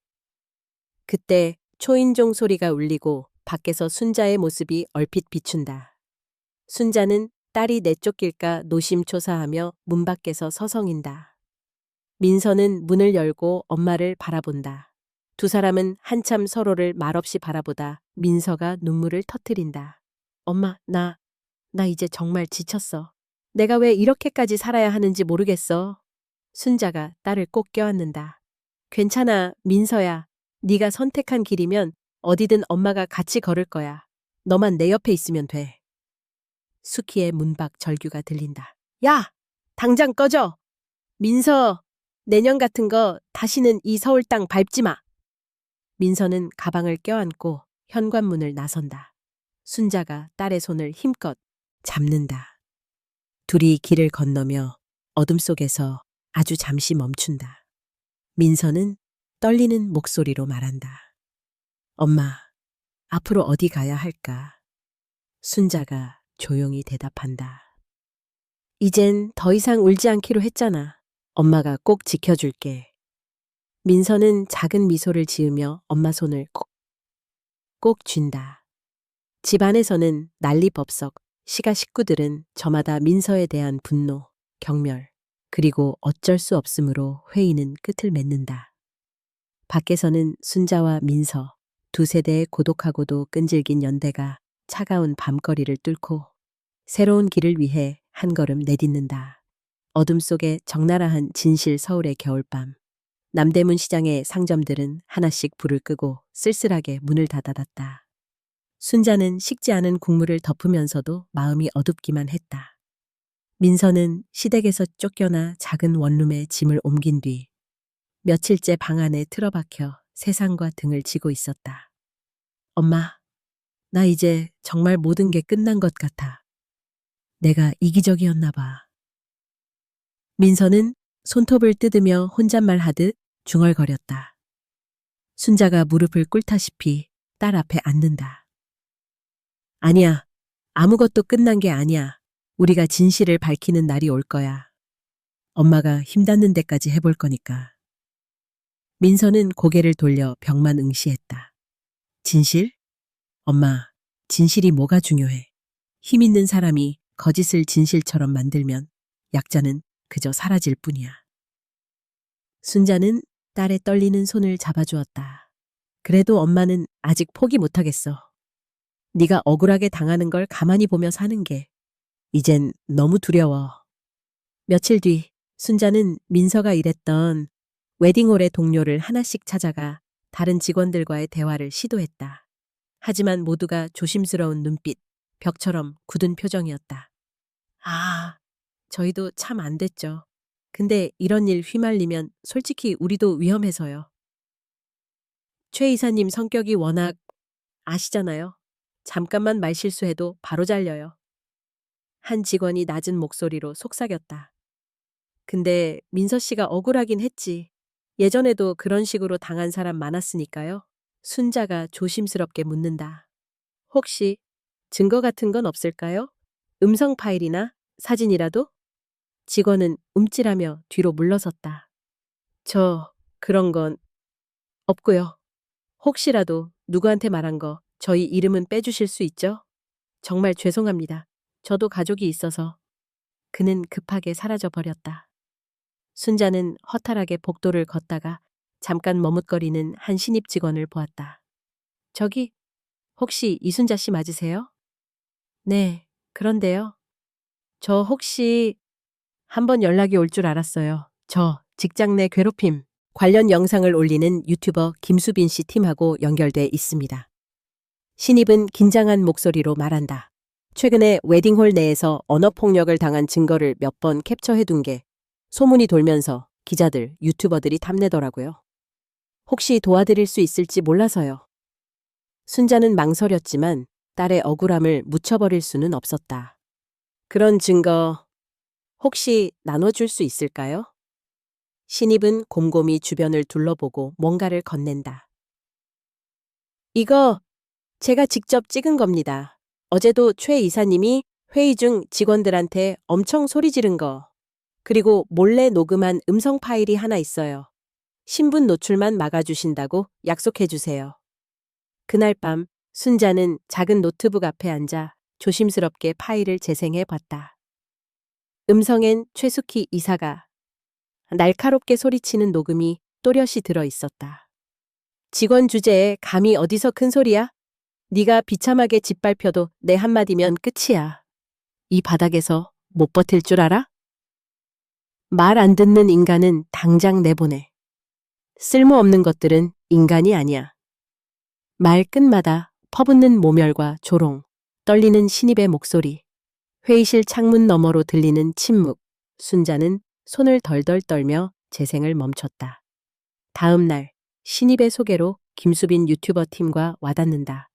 그때 초인종 소리가 울리고 밖에서 순자의 모습이 얼핏 비춘다. 순자는 딸이 내쫓길까 노심초사하며 문 밖에서 서성인다. 민서는 문을 열고 엄마를 바라본다. 두 사람은 한참 서로를 말없이 바라보다 민서가 눈물을 터뜨린다. 엄마, 나 이제 정말 지쳤어. 내가 왜 이렇게까지 살아야 하는지 모르겠어. 순자가 딸을 꼭 껴안는다. 괜찮아, 민서야. 네가 선택한 길이면 어디든 엄마가 같이 걸을 거야. 너만 내 옆에 있으면 돼. 수키의 문 밖 절규가 들린다. 야! 당장 꺼져! 민서! 내년 같은 거 다시는 이 서울 땅 밟지 마! 민서는 가방을 껴안고 현관문을 나선다. 순자가 딸의 손을 힘껏 잡는다. 둘이 길을 건너며 어둠 속에서 아주 잠시 멈춘다. 민서는 떨리는 목소리로 말한다. 엄마, 앞으로 어디 가야 할까? 순자가 조용히 대답한다. 이젠 더 이상 울지 않기로 했잖아. 엄마가 꼭 지켜줄게. 민서는 작은 미소를 지으며 엄마 손을 꼭 쥔다. 집 안에서는 난리법석, 시가 식구들은 저마다 민서에 대한 분노, 경멸, 그리고 어쩔 수 없음으로 회의는 끝을 맺는다. 밖에서는 순자와 민서, 두 세대의 고독하고도 끈질긴 연대가 차가운 밤거리를 뚫고 새로운 길을 위해 한 걸음 내딛는다. 어둠 속에 적나라한 진실 서울의 겨울밤. 남대문 시장의 상점들은 하나씩 불을 끄고 쓸쓸하게 문을 닫아놨다. 순자는 식지 않은 국물을 덮으면서도 마음이 어둡기만 했다. 민서는 시댁에서 쫓겨나 작은 원룸에 짐을 옮긴 뒤 며칠째 방 안에 틀어박혀 세상과 등을 지고 있었다. 엄마, 나 이제 정말 모든 게 끝난 것 같아. 내가 이기적이었나 봐. 민서는 손톱을 뜯으며 혼잣말하듯 중얼거렸다. 순자가 무릎을 꿇다시피 딸 앞에 앉는다. 아니야, 아무것도 끝난 게 아니야. 우리가 진실을 밝히는 날이 올 거야. 엄마가 힘닿는 데까지 해볼 거니까. 민서는 고개를 돌려 벽만 응시했다. 진실? 엄마, 진실이 뭐가 중요해? 힘 있는 사람이 거짓을 진실처럼 만들면 약자는 그저 사라질 뿐이야. 순자는 딸의 떨리는 손을 잡아주었다. 그래도 엄마는 아직 포기 못하겠어. 네가 억울하게 당하는 걸 가만히 보며 사는 게 이젠 너무 두려워. 며칠 뒤 순자는 민서가 일했던 웨딩홀의 동료를 하나씩 찾아가 다른 직원들과의 대화를 시도했다. 하지만 모두가 조심스러운 눈빛, 벽처럼 굳은 표정이었다. 아, 저희도 참 안 됐죠. 근데 이런 일 휘말리면 솔직히 우리도 위험해서요. 최 이사님 성격이 워낙 아시잖아요. 잠깐만 말실수해도 바로 잘려요. 한 직원이 낮은 목소리로 속삭였다. 근데 민서 씨가 억울하긴 했지. 예전에도 그런 식으로 당한 사람 많았으니까요. 순자가 조심스럽게 묻는다. 혹시 증거 같은 건 없을까요? 음성 파일이나 사진이라도? 직원은 움찔하며 뒤로 물러섰다. 그런 건 없고요. 혹시라도 누구한테 말한 거 저희 이름은 빼주실 수 있죠? 정말 죄송합니다. 저도 가족이 있어서. 그는 급하게 사라져 버렸다. 순자는 허탈하게 복도를 걷다가 잠깐 머뭇거리는 한 신입 직원을 보았다. 저기, 혹시 이순자 씨 맞으세요? 네, 그런데요. 저 혹시 한번 연락이 올 줄 알았어요. 저 직장 내 괴롭힘 관련 영상을 올리는 유튜버 김수빈 씨 팀하고 연결돼 있습니다. 신입은 긴장한 목소리로 말한다. 최근에 웨딩홀 내에서 언어폭력을 당한 증거를 몇 번 캡처해둔 게 소문이 돌면서 기자들, 유튜버들이 탐내더라고요. 혹시 도와드릴 수 있을지 몰라서요. 순자는 망설였지만 딸의 억울함을 묻혀버릴 수는 없었다. 그런 증거 혹시 나눠줄 수 있을까요? 신입은 곰곰이 주변을 둘러보고 뭔가를 건넨다. 이거 제가 직접 찍은 겁니다. 어제도 최 이사님이 회의 중 직원들한테 엄청 소리 지른 거. 그리고 몰래 녹음한 음성 파일이 하나 있어요. 신분 노출만 막아주신다고 약속해주세요. 그날 밤 순자는 작은 노트북 앞에 앉아 조심스럽게 파일을 재생해 봤다. 음성엔 최숙희 이사가 날카롭게 소리치는 녹음이 또렷이 들어 있었다. 직원 주제에 감히 어디서 큰 소리야? 네가 비참하게 짓밟혀도 내 한마디면 끝이야. 이 바닥에서 못 버틸 줄 알아? 말 안 듣는 인간은 당장 내보내. 쓸모없는 것들은 인간이 아니야. 말 끝마다 퍼붓는 모멸과 조롱, 떨리는 신입의 목소리, 회의실 창문 너머로 들리는 침묵. 순자는 손을 덜덜 떨며 재생을 멈췄다. 다음 날 신입의 소개로 김수빈 유튜버 팀과 와닿는다.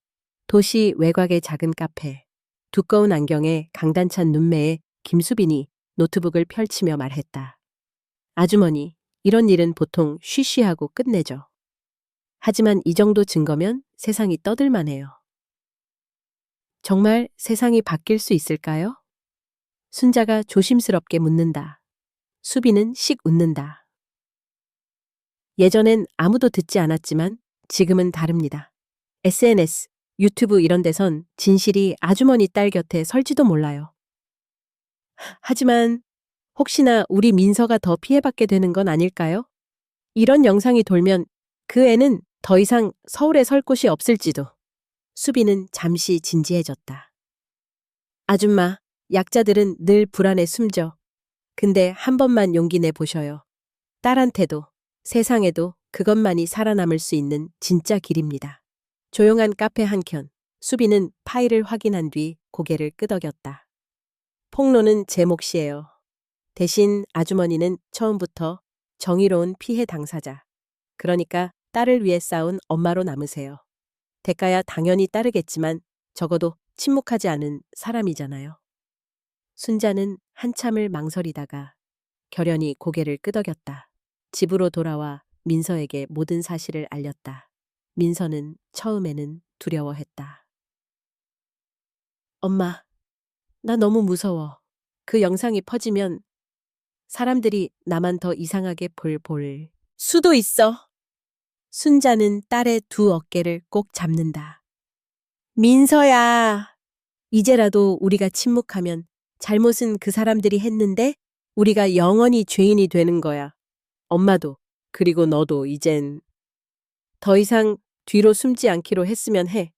도시 외곽의 작은 카페. 두꺼운 안경에 강단찬 눈매에 김수빈이 노트북을 펼치며 말했다. 아주머니, 이런 일은 보통 쉬쉬하고 끝내죠. 하지만 이 정도 증거면 세상이 떠들만해요. 정말 세상이 바뀔 수 있을까요? 순자가 조심스럽게 묻는다. 수빈은 씩 웃는다. 예전엔 아무도 듣지 않았지만 지금은 다릅니다. SNS, 유튜브 이런 데선 진실이 아주머니 딸 곁에 설지도 몰라요. 하지만 혹시나 우리 민서가 더 피해받게 되는 건 아닐까요? 이런 영상이 돌면 그 애는 더 이상 서울에 설 곳이 없을지도. 수빈은 잠시 진지해졌다. 아줌마, 약자들은 늘 불안에 숨져. 근데 한 번만 용기 내 보셔요. 딸한테도, 세상에도 그것만이 살아남을 수 있는 진짜 길입니다. 조용한 카페 한켠, 수빈은 파일을 확인한 뒤 고개를 끄덕였다. 폭로는 제 몫이에요. 대신 아주머니는 처음부터 정의로운 피해 당사자. 그러니까 딸을 위해 싸운 엄마로 남으세요. 대가야 당연히 따르겠지만 적어도 침묵하지 않은 사람이잖아요. 순자는 한참을 망설이다가 결연히 고개를 끄덕였다. 집으로 돌아와 민서에게 모든 사실을 알렸다. 민서는 처음에는 두려워했다. 엄마, 나 너무 무서워. 그 영상이 퍼지면 사람들이 나만 더 이상하게 볼 수도 있어. 순자는 딸의 두 어깨를 꼭 잡는다. 민서야, 이제라도 우리가 침묵하면 잘못은 그 사람들이 했는데 우리가 영원히 죄인이 되는 거야. 엄마도, 그리고 너도 이젠 더 이상 뒤로 숨지 않기로 했으면 해.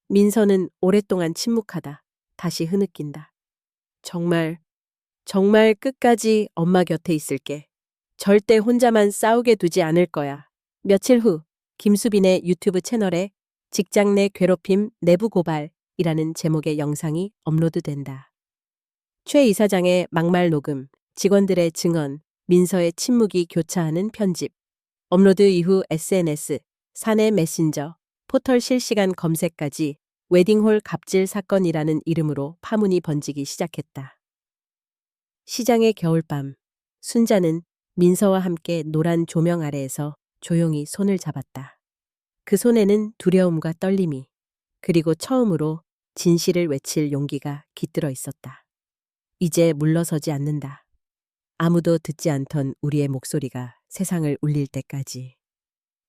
민서는 오랫동안 침묵하다 다시 흐느낀다. 정말 끝까지 엄마 곁에 있을게. 절대 혼자만 싸우게 두지 않을 거야. 며칠 후 김수빈의 유튜브 채널에 직장 내 괴롭힘 내부 고발이라는 제목의 영상이 업로드된다. 최 이사장의 막말 녹음, 직원들의 증언, 민서의 침묵이 교차하는 편집. 업로드 이후 SNS, 사내 메신저, 포털 실시간 검색까지 웨딩홀 갑질 사건이라는 이름으로 파문이 번지기 시작했다. 시장의 겨울밤, 순자는 민서와 함께 노란 조명 아래에서 조용히 손을 잡았다. 그 손에는 두려움과 떨림이, 그리고 처음으로 진실을 외칠 용기가 깃들어 있었다. 이제 물러서지 않는다. 아무도 듣지 않던 우리의 목소리가 세상을 울릴 때까지.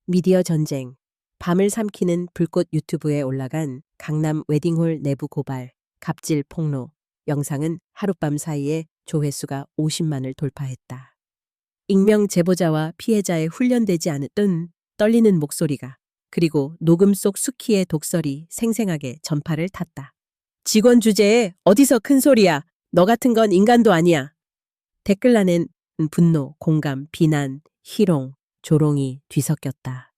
미디어 전쟁, 밤을 삼키는 불꽃 유튜브에 올라간 강남 웨딩홀 내부 고발, 갑질 폭로, 영상은 하룻밤 사이에 조회수가 50만을 돌파했다. 익명 제보자와 피해자의 훈련되지 않았던 떨리는 목소리가, 그리고 녹음 속 수키의 독설이 생생하게 전파를 탔다. 직원 주제에 어디서 큰 소리야. 너 같은 건 인간도 아니야. 댓글란엔 분노, 공감, 비난, 희롱, 조롱이 뒤섞였다.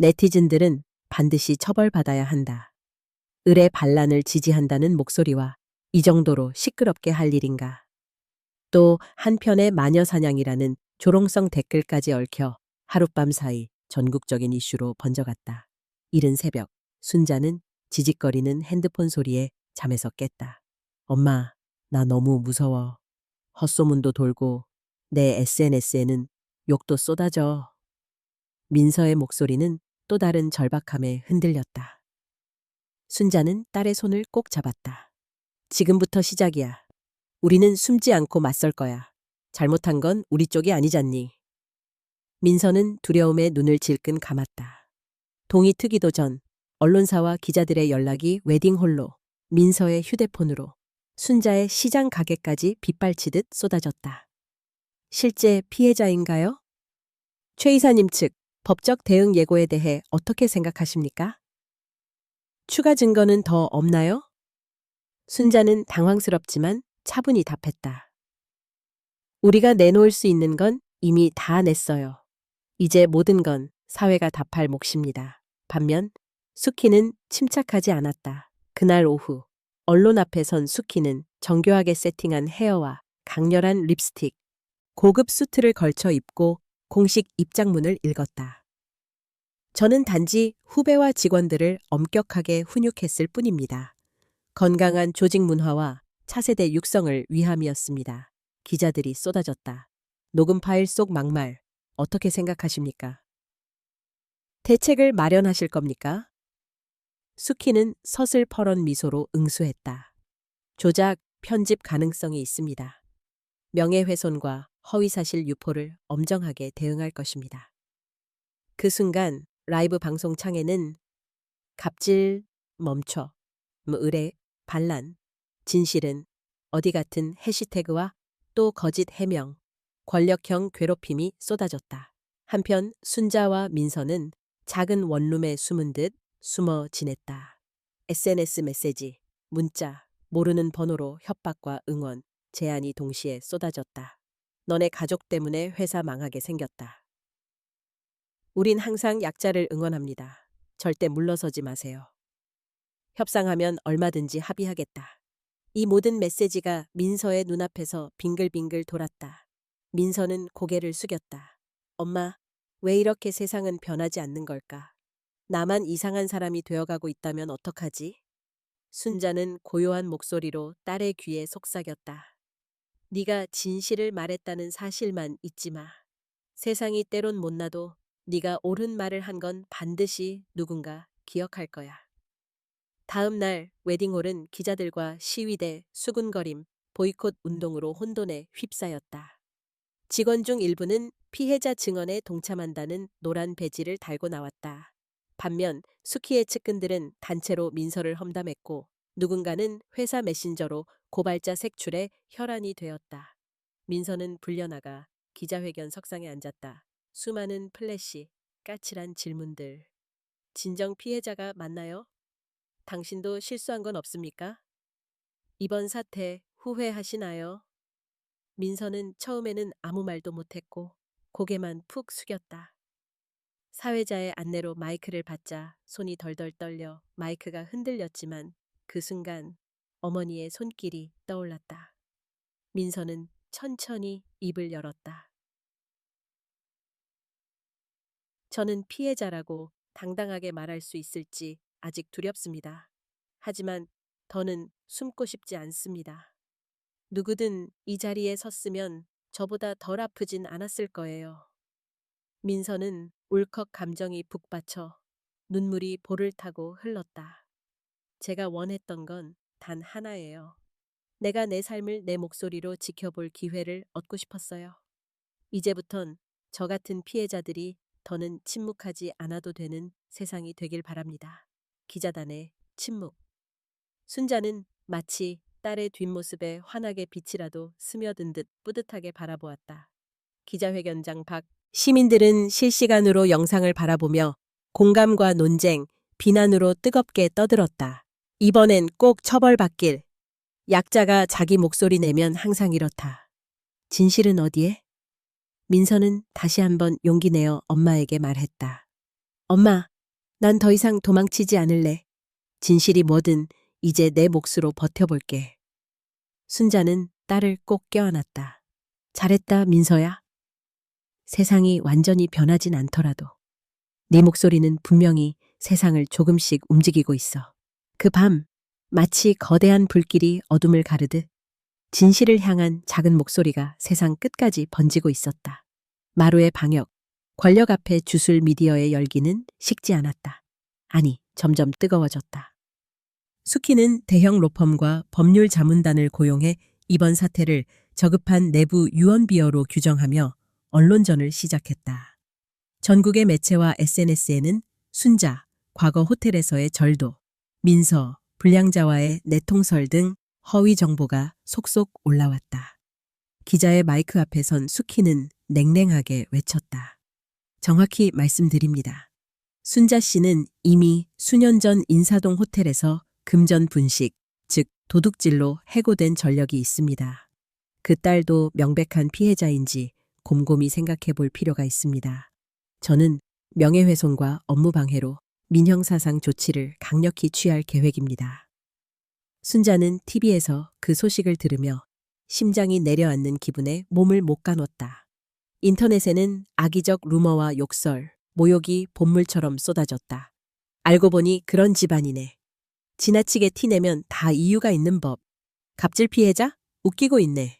네티즌들은 반드시 처벌받아야 한다. 을의 반란을 지지한다는 목소리와 이 정도로 시끄럽게 할 일인가. 또 한편의 마녀사냥이라는 조롱성 댓글까지 얽혀 하룻밤 사이 전국적인 이슈로 번져갔다. 이른 새벽, 순자는 지직거리는 핸드폰 소리에 잠에서 깼다. 엄마, 나 너무 무서워. 헛소문도 돌고 내 SNS에는 욕도 쏟아져. 민서의 목소리는 또 다른 절박함에 흔들렸다. 순자는 딸의 손을 꼭 잡았다. 지금부터 시작이야. 우리는 숨지 않고 맞설 거야. 잘못한 건 우리 쪽이 아니잖니. 민서는 두려움에 눈을 질끈 감았다. 동이 트기도 전 언론사와 기자들의 연락이 웨딩홀로, 민서의 휴대폰으로, 순자의 시장 가게까지 빗발치듯 쏟아졌다. 실제 피해자인가요? 최 이사님 측 법적 대응 예고에 대해 어떻게 생각하십니까? 추가 증거는 더 없나요? 순자는 당황스럽지만 차분히 답했다. 우리가 내놓을 수 있는 건 이미 다 냈어요. 이제 모든 건 사회가 답할 몫입니다. 반면 수키는 침착하지 않았다. 그날 오후 언론 앞에 선 수키는 정교하게 세팅한 헤어와 강렬한 립스틱, 고급 수트를 걸쳐 입고 공식 입장문을 읽었다. 저는 단지 후배와 직원들을 엄격하게 훈육했을 뿐입니다. 건강한 조직 문화와 차세대 육성을 위함이었습니다. 기자들이 쏟아졌다. 녹음 파일 속 막말, 어떻게 생각하십니까? 대책을 마련하실 겁니까? 수키는 서슬퍼런 미소로 응수했다. 조작, 편집 가능성이 있습니다. 명예훼손과 허위사실 유포를 엄정하게 대응할 것입니다. 그 순간 라이브 방송 창에는 갑질, 멈춰, 의뢰, 반란, 진실은 어디 같은 해시태그와 또 거짓 해명, 권력형 괴롭힘이 쏟아졌다. 한편 순자와 민서는 작은 원룸에 숨은 듯 숨어 지냈다. SNS 메시지, 문자, 모르는 번호로 협박과 응원, 제안이 동시에 쏟아졌다. 너네 가족 때문에 회사 망하게 생겼다. 우린 항상 약자를 응원합니다. 절대 물러서지 마세요. 협상하면 얼마든지 합의하겠다. 이 모든 메시지가 민서의 눈앞에서 빙글빙글 돌았다. 민서는 고개를 숙였다. 엄마, 왜 이렇게 세상은 변하지 않는 걸까? 나만 이상한 사람이 되어가고 있다면 어떡하지? 순자는 고요한 목소리로 딸의 귀에 속삭였다. 네가 진실을 말했다는 사실만 잊지 마. 세상이 때론 못나도 네가 옳은 말을 한 건 반드시 누군가 기억할 거야. 다음 날 웨딩홀은 기자들과 시위대, 수군거림, 보이콧 운동으로 혼돈에 휩싸였다. 직원 중 일부는 피해자 증언에 동참한다는 노란 배지를 달고 나왔다. 반면 수키의 측근들은 단체로 민서를 험담했고 누군가는 회사 메신저로 고발자 색출에 혈안이 되었다. 민서는 불려나가 기자회견 석상에 앉았다. 수많은 플래시, 까칠한 질문들. 진정 피해자가 맞나요? 당신도 실수한 건 없습니까? 이번 사태 후회하시나요? 민서는 처음에는 아무 말도 못했고 고개만 푹 숙였다. 사회자의 안내로 마이크를 받자 손이 덜덜 떨려 마이크가 흔들렸지만 그 순간 어머니의 손길이 떠올랐다. 민서는 천천히 입을 열었다. 저는 피해자라고 당당하게 말할 수 있을지 아직 두렵습니다. 하지만 더는 숨고 싶지 않습니다. 누구든 이 자리에 섰으면 저보다 덜 아프진 않았을 거예요. 민서는 울컥 감정이 북받쳐 눈물이 볼을 타고 흘렀다. 제가 원했던 건 단 하나예요. 내가 내 삶을 내 목소리로 지켜볼 기회를 얻고 싶었어요. 이제부턴 저 같은 피해자들이 더는 침묵하지 않아도 되는 세상이 되길 바랍니다. 기자단의 침묵. 순자는 마치 딸의 뒷모습에 환하게 빛이라도 스며든 듯 뿌듯하게 바라보았다. 기자회견장 밖 시민들은 실시간으로 영상을 바라보며 공감과 논쟁, 비난으로 뜨겁게 떠들었다. 이번엔 꼭 처벌받길. 약자가 자기 목소리 내면 항상 이렇다. 진실은 어디에? 민서는 다시 한번 용기 내어 엄마에게 말했다. 엄마, 난 더 이상 도망치지 않을래. 진실이 뭐든 이제 내 몫으로 버텨볼게. 순자는 딸을 꼭 껴안았다. 잘했다, 민서야. 세상이 완전히 변하진 않더라도 네 목소리는 분명히 세상을 조금씩 움직이고 있어. 그 밤 마치 거대한 불길이 어둠을 가르듯 진실을 향한 작은 목소리가 세상 끝까지 번지고 있었다. 마루의 방역, 권력 앞에 주술 미디어의 열기는 식지 않았다. 아니, 점점 뜨거워졌다. 수키는 대형 로펌과 법률 자문단을 고용해 이번 사태를 저급한 내부 유언비어로 규정하며 언론전을 시작했다. 전국의 매체와 SNS에는 순자, 과거 호텔에서의 절도, 민서, 불량자와의 내통설 등 허위 정보가 속속 올라왔다. 기자의 마이크 앞에 선 수키는 냉랭하게 외쳤다. 정확히 말씀드립니다. 순자 씨는 이미 수년 전 인사동 호텔에서 금전 분식, 즉 도둑질로 해고된 전력이 있습니다. 그 딸도 명백한 피해자인지 곰곰이 생각해 볼 필요가 있습니다. 저는 명예훼손과 업무방해로 민형사상 조치를 강력히 취할 계획입니다. 순자는 TV에서 그 소식을 들으며 심장이 내려앉는 기분에 몸을 못 가눴다. 인터넷에는 악의적 루머와 욕설, 모욕이 본물처럼 쏟아졌다. 알고 보니 그런 집안이네. 지나치게 티내면 다 이유가 있는 법. 갑질 피해자? 웃기고 있네.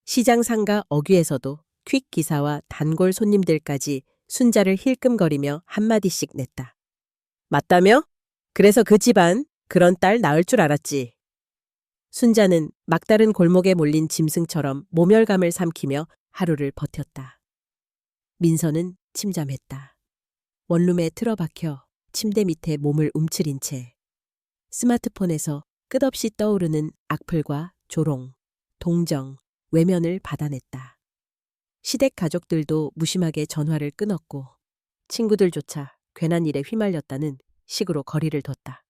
시장 상가 어귀에서도 퀵 기사와 단골 손님들까지 순자를 힐끔거리며 한마디씩 냈다. 맞다며? 그래서 그 집안 그런 딸 낳을 줄 알았지. 순자는 막다른 골목에 몰린 짐승처럼 모멸감을 삼키며 하루를 버텼다. 민서는 침잠했다. 원룸에 틀어박혀 침대 밑에 몸을 움츠린 채 스마트폰에서 끝없이 떠오르는 악플과 조롱, 동정, 외면을 받아냈다. 시댁 가족들도 무심하게 전화를 끊었고 친구들조차 괜한 일에 휘말렸다는 식으로 거리를 뒀다.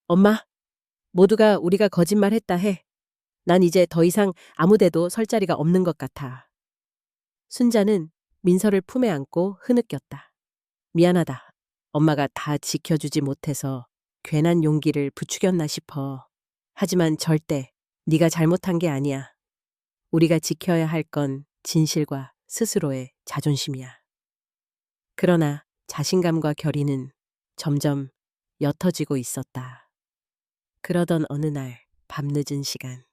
엄마, 모두가 우리가 거짓말했다 해. 난 이제 더 이상 아무데도 설 자리가 없는 것 같아. 순자는 민서를 품에 안고 흐느꼈다. 미안하다. 엄마가 다 지켜주지 못해서 괜한 용기를 부추겼나 싶어. 하지만 절대 네가 잘못한 게 아니야. 우리가 지켜야 할 건 진실과 스스로의 자존심이야. 그러나 자신감과 결의는 점점 옅어지고 있었다. 그러던 어느 날 밤늦은 시간,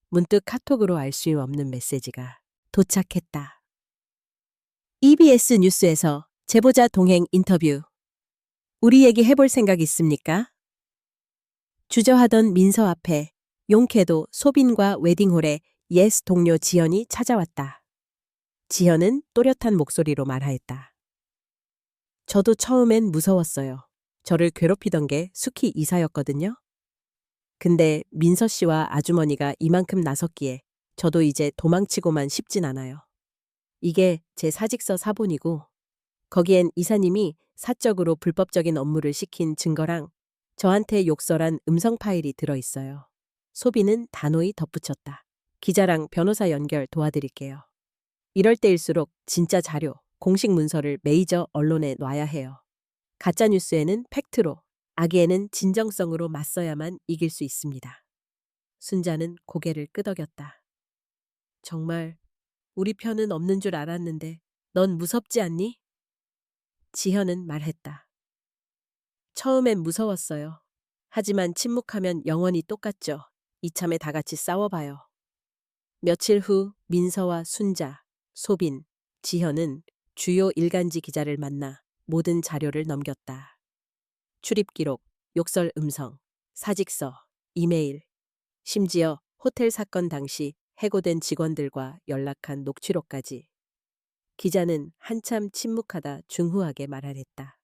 문득 카톡으로 알 수 없는 메시지가 도착했다. EBS 뉴스에서 제보자 동행 인터뷰. 우리 얘기 해볼 생각 있습니까? 주저하던 민서 앞에 용케도 소빈과 웨딩홀에 예스 동료 지연이 찾아왔다. 지연은 또렷한 목소리로 말하였다. 저도 처음엔 무서웠어요. 저를 괴롭히던 게 수키 이사였거든요. 근데 민서 씨와 아주머니가 이만큼 나섰기에 저도 이제 도망치고만 싶진 않아요. 이게 제 사직서 사본이고 거기엔 이사님이 사적으로 불법적인 업무를 시킨 증거랑 저한테 욕설한 음성 파일이 들어있어요. 소비는 단호히 덧붙였다. 기자랑 변호사 연결 도와드릴게요. 이럴 때일수록 진짜 자료, 공식 문서를 메이저 언론에 놔야 해요. 가짜뉴스에는 팩트로, 악의에는 진정성으로 맞서야만 이길 수 있습니다. 순자는 고개를 끄덕였다. 정말 우리 편은 없는 줄 알았는데 넌 무섭지 않니? 지현은 말했다. 처음엔 무서웠어요. 하지만 침묵하면 영원히 똑같죠. 이참에 다 같이 싸워봐요. 며칠 후 민서와 순자, 소빈, 지현은 주요 일간지 기자를 만나 모든 자료를 넘겼다. 출입 기록, 욕설 음성, 사직서, 이메일, 심지어 호텔 사건 당시 해고된 직원들과 연락한 녹취록까지. 기자는 한참 침묵하다 중후하게 말하랬다.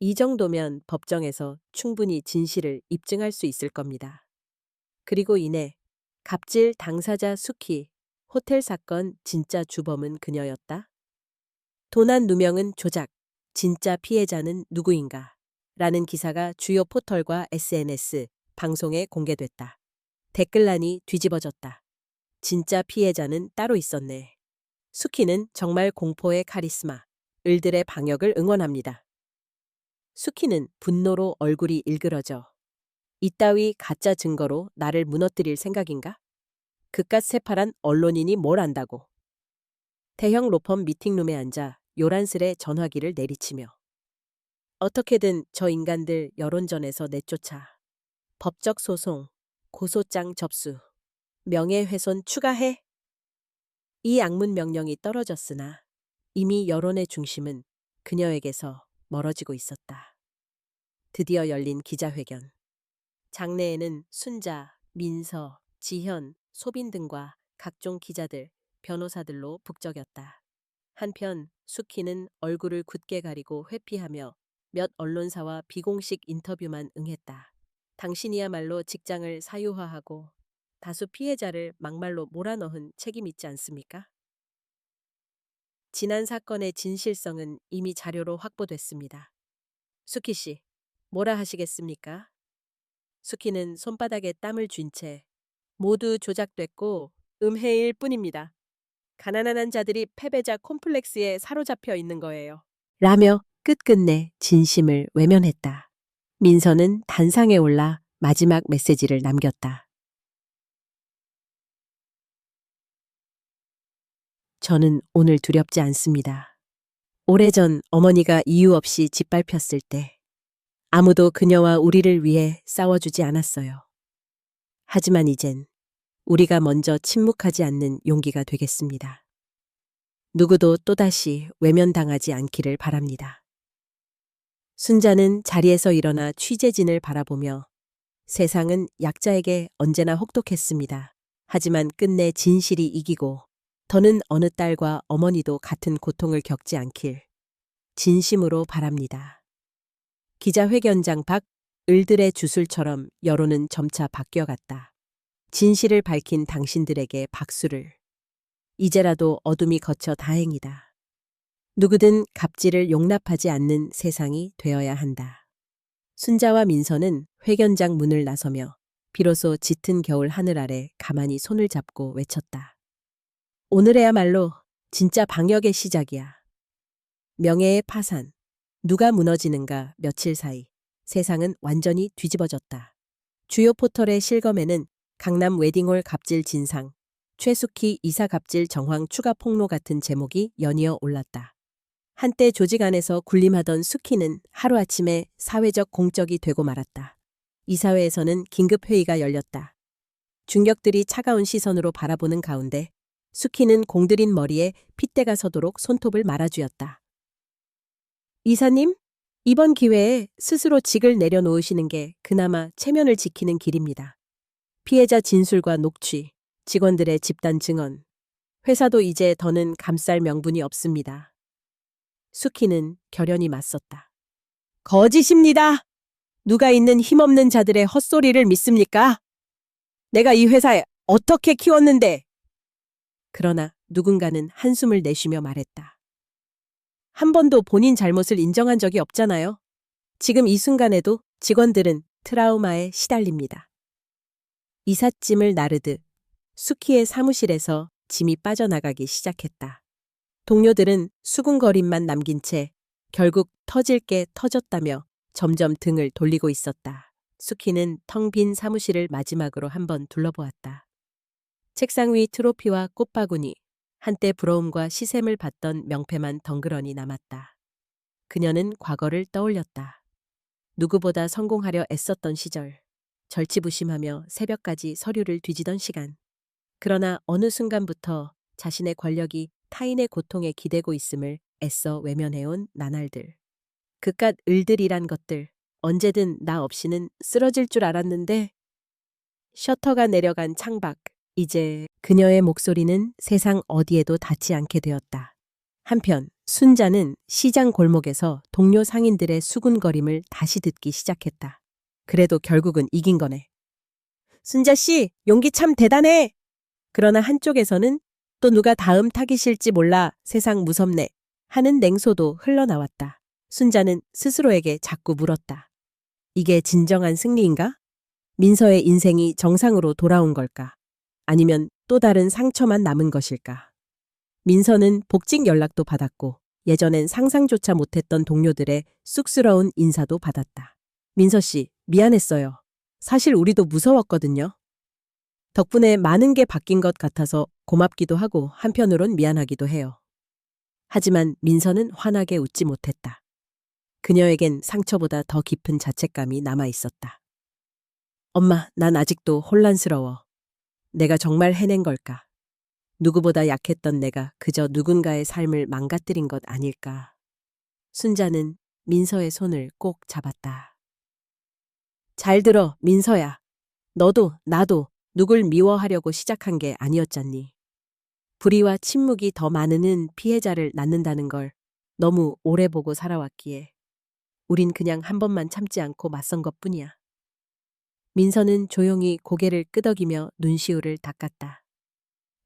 이 정도면 법정에서 충분히 진실을 입증할 수 있을 겁니다. 그리고 이내 갑질 당사자 수키, 호텔 사건 진짜 주범은 그녀였다. 도난 누명은 조작, 진짜 피해자는 누구인가? 라는 기사가 주요 포털과 SNS, 방송에 공개됐다. 댓글란이 뒤집어졌다. 진짜 피해자는 따로 있었네. 수키는 정말 공포의 카리스마, 을들의 방역을 응원합니다. 수키는 분노로 얼굴이 일그러져. 이따위 가짜 증거로 나를 무너뜨릴 생각인가? 그깟 새파란 언론인이 뭘 안다고. 대형 로펌 미팅룸에 앉아 요란스레 전화기를 내리치며 어떻게든 저 인간들 여론전에서 내쫓아. 법적 소송, 고소장 접수, 명예훼손 추가해. 이 악문 명령이 떨어졌으나 이미 여론의 중심은 그녀에게서 멀어지고 있었다. 드디어 열린 기자회견. 장내에는 순자, 민서, 지현, 소빈 등과 각종 기자들, 변호사들로 북적였다. 한편 수키는 얼굴을 굳게 가리고 회피하며 몇 언론사와 비공식 인터뷰만 응했다. 당신이야말로 직장을 사유화하고 다수 피해자를 막말로 몰아넣은 책임 있지 않습니까? 지난 사건의 진실성은 이미 자료로 확보됐습니다. 수키 씨, 뭐라 하시겠습니까? 수키는 손바닥에 땀을 쥔 채 모두 조작됐고 음해일 뿐입니다. 가난한 자들이 패배자 콤플렉스에 사로잡혀 있는 거예요. 라며 끝끝내 진심을 외면했다. 민서는 단상에 올라 마지막 메시지를 남겼다. 저는 오늘 두렵지 않습니다. 오래전 어머니가 이유 없이 짓밟혔을 때 아무도 그녀와 우리를 위해 싸워주지 않았어요. 하지만 이젠 우리가 먼저 침묵하지 않는 용기가 되겠습니다. 누구도 또다시 외면당하지 않기를 바랍니다. 순자는 자리에서 일어나 취재진을 바라보며 세상은 약자에게 언제나 혹독했습니다. 하지만 끝내 진실이 이기고 더는 어느 딸과 어머니도 같은 고통을 겪지 않길 진심으로 바랍니다. 기자회견장 밖 을들의 주술처럼 여론은 점차 바뀌어갔다. 진실을 밝힌 당신들에게 박수를. 이제라도 어둠이 거쳐 다행이다. 누구든 갑질을 용납하지 않는 세상이 되어야 한다. 순자와 민서는 회견장 문을 나서며 비로소 짙은 겨울 하늘 아래 가만히 손을 잡고 외쳤다. 오늘에야말로 진짜 방역의 시작이야. 명예의 파산, 누가 무너지는가 며칠 사이 세상은 완전히 뒤집어졌다. 주요 포털의 실검에는 강남 웨딩홀 갑질 진상, 최수키 이사 갑질 정황 추가 폭로 같은 제목이 연이어 올랐다. 한때 조직 안에서 군림하던 수키는 하루아침에 사회적 공적이 되고 말았다. 이사회에서는 긴급회의가 열렸다. 중격들이 차가운 시선으로 바라보는 가운데 수키는 공들인 머리에 핏대가 서도록 손톱을 말아주었다. 이사님, 이번 기회에 스스로 직을 내려놓으시는 게 그나마 체면을 지키는 길입니다. 피해자 진술과 녹취, 직원들의 집단 증언, 회사도 이제 더는 감쌀 명분이 없습니다. 수키는 결연히 맞섰다. 거짓입니다. 누가 있는 힘없는 자들의 헛소리를 믿습니까? 내가 이 회사에 어떻게 키웠는데? 그러나 누군가는 한숨을 내쉬며 말했다. 한 번도 본인 잘못을 인정한 적이 없잖아요. 지금 이 순간에도 직원들은 트라우마에 시달립니다. 이삿짐을 나르듯 수키의 사무실에서 짐이 빠져나가기 시작했다. 동료들은 수군거림만 남긴 채 결국 터질 게 터졌다며 점점 등을 돌리고 있었다. 수키는 텅 빈 사무실을 마지막으로 한번 둘러보았다. 책상 위 트로피와 꽃바구니, 한때 부러움과 시샘을 받던 명패만 덩그러니 남았다. 그녀는 과거를 떠올렸다. 누구보다 성공하려 애썼던 시절, 절치부심하며 새벽까지 서류를 뒤지던 시간. 그러나 어느 순간부터 자신의 권력이 타인의 고통에 기대고 있음을 애써 외면해온 나날들. 그깟 을들이란 것들, 언제든 나 없이는 쓰러질 줄 알았는데. 셔터가 내려간 창밖, 이제 그녀의 목소리는 세상 어디에도 닿지 않게 되었다. 한편 순자는 시장 골목에서 동료 상인들의 수군거림을 다시 듣기 시작했다. 그래도 결국은 이긴 거네. 순자 씨, 용기 참 대단해. 그러나 한쪽에서는 또 누가 다음 타깃일지 몰라 세상 무섭네 하는 냉소도 흘러나왔다. 순자는 스스로에게 자꾸 물었다. 이게 진정한 승리인가? 민서의 인생이 정상으로 돌아온 걸까? 아니면 또 다른 상처만 남은 것일까? 민서는 복직 연락도 받았고 예전엔 상상조차 못했던 동료들의 쑥스러운 인사도 받았다. 민서 씨, 미안했어요. 사실 우리도 무서웠거든요. 덕분에 많은 게 바뀐 것 같아서 고맙기도 하고 한편으론 미안하기도 해요. 하지만 민서는 환하게 웃지 못했다. 그녀에겐 상처보다 더 깊은 자책감이 남아 있었다. 엄마, 난 아직도 혼란스러워. 내가 정말 해낸 걸까? 누구보다 약했던 내가 그저 누군가의 삶을 망가뜨린 것 아닐까? 순자는 민서의 손을 꼭 잡았다. 잘 들어, 민서야. 너도 나도 누굴 미워하려고 시작한 게 아니었잖니. 불의와 침묵이 더 많은 피해자를 낳는다는 걸 너무 오래 보고 살아왔기에 우린 그냥 한 번만 참지 않고 맞선 것뿐이야. 민서는 조용히 고개를 끄덕이며 눈시울을 닦았다.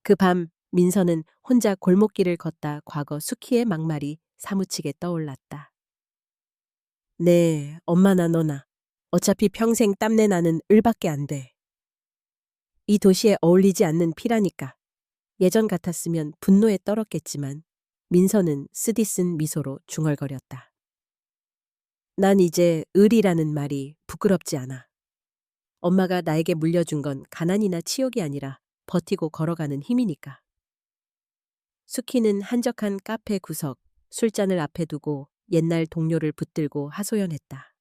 그 밤 민서는 혼자 골목길을 걷다 과거 수키의 막말이 사무치게 떠올랐다. 네, 엄마나 너나 어차피 평생 땀내 나는 을밖에 안 돼. 이 도시에 어울리지 않는 피라니까. 예전 같았으면 분노에 떨었겠지만 민서는 쓰디쓴 미소로 중얼거렸다. 난 이제 을이라는 말이 부끄럽지 않아. 엄마가 나에게 물려준 건 가난이나 치욕이 아니라 버티고 걸어가는 힘이니까. 수키는 한적한 카페 구석, 술잔을 앞에 두고 옛날 동료를 붙들고 하소연했다.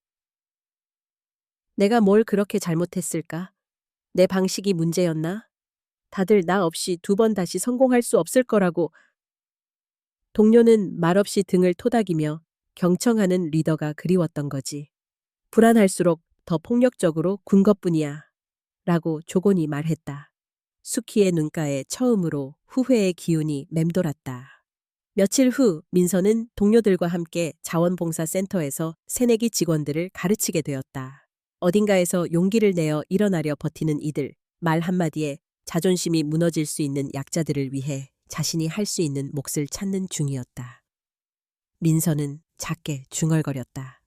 내가 뭘 그렇게 잘못했을까? 내 방식이 문제였나? 다들 나 없이 두 번 다시 성공할 수 없을 거라고. 동료는 말없이 등을 토닥이며 경청하는 리더가 그리웠던 거지. 불안할수록 더 폭력적으로 군 것뿐이야. 라고 조곤이 말했다. 수키의 눈가에 처음으로 후회의 기운이 맴돌았다. 며칠 후 민서는 동료들과 함께 자원봉사센터에서 새내기 직원들을 가르치게 되었다. 어딘가에서 용기를 내어 일어나려 버티는 이들, 말 한마디에 자존심이 무너질 수 있는 약자들을 위해 자신이 할 수 있는 몫을 찾는 중이었다. 민서는 작게 중얼거렸다.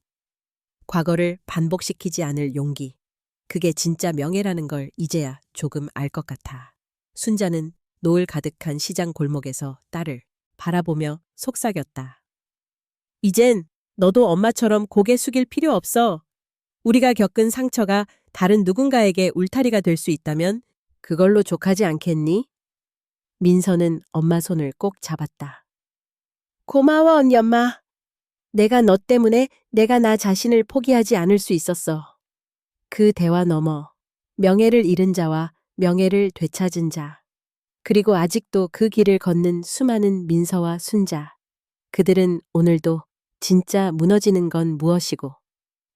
과거를 반복시키지 않을 용기. 그게 진짜 명예라는 걸 이제야 조금 알 것 같아. 순자는 노을 가득한 시장 골목에서 딸을 바라보며 속삭였다. 이젠 너도 엄마처럼 고개 숙일 필요 없어. 우리가 겪은 상처가 다른 누군가에게 울타리가 될 수 있다면 그걸로 족하지 않겠니? 민서는 엄마 손을 꼭 잡았다. 고마워, 언니 엄마. 내가 너 때문에 내가 나 자신을 포기하지 않을 수 있었어. 그 대화 너머 명예를 잃은 자와 명예를 되찾은 자, 그리고 아직도 그 길을 걷는 수많은 민서와 순자. 그들은 오늘도 진짜 무너지는 건 무엇이고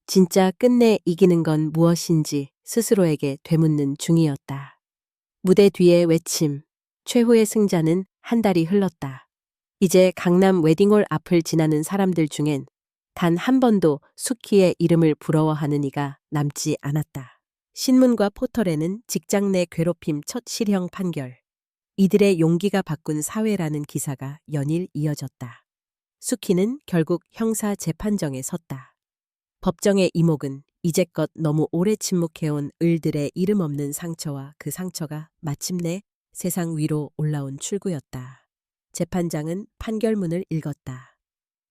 진짜 끝내 이기는 건 무엇인지 스스로에게 되묻는 중이었다. 무대 뒤의 외침, 최후의 승자는 한 달이 흘렀다. 이제 강남 웨딩홀 앞을 지나는 사람들 중엔 단 한 번도 수키의 이름을 부러워하는 이가 남지 않았다. 신문과 포털에는 직장 내 괴롭힘 첫 실형 판결, 이들의 용기가 바꾼 사회라는 기사가 연일 이어졌다. 수키는 결국 형사 재판정에 섰다. 법정의 이목은 이제껏 너무 오래 침묵해온 을들의 이름 없는 상처와 그 상처가 마침내 세상 위로 올라온 출구였다. 재판장은 판결문을 읽었다.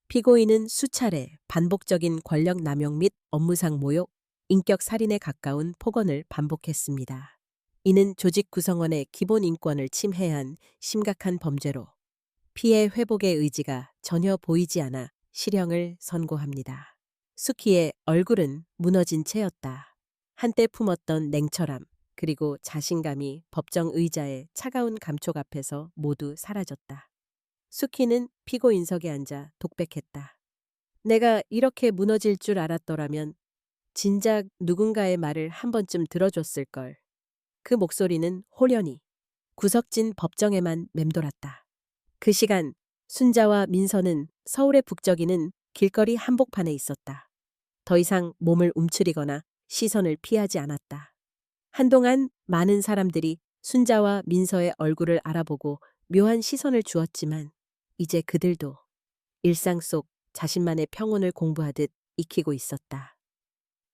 피고인은 수차례 반복적인 권력 남용 및 업무상 모욕, 인격 살인에 가까운 폭언을 반복했습니다. 이는 조직 구성원의 기본 인권을 침해한 심각한 범죄로 피해 회복의 의지가 전혀 보이지 않아 실형을 선고합니다. 수키의 얼굴은 무너진 채였다. 한때 품었던 냉철함, 그리고 자신감이 법정 의자의 차가운 감촉 앞에서 모두 사라졌다. 수키는 피고인석에 앉아 독백했다. 내가 이렇게 무너질 줄 알았더라면 진작 누군가의 말을 한 번쯤 들어줬을걸. 그 목소리는 호련히 구석진 법정에만 맴돌았다. 그 시간 순자와 민서는 서울의 북적이는 길거리 한복판에 있었다. 더 이상 몸을 움츠리거나 시선을 피하지 않았다. 한동안 많은 사람들이 순자와 민서의 얼굴을 알아보고 묘한 시선을 주었지만 이제 그들도 일상 속 자신만의 평온을 공부하듯 익히고 있었다.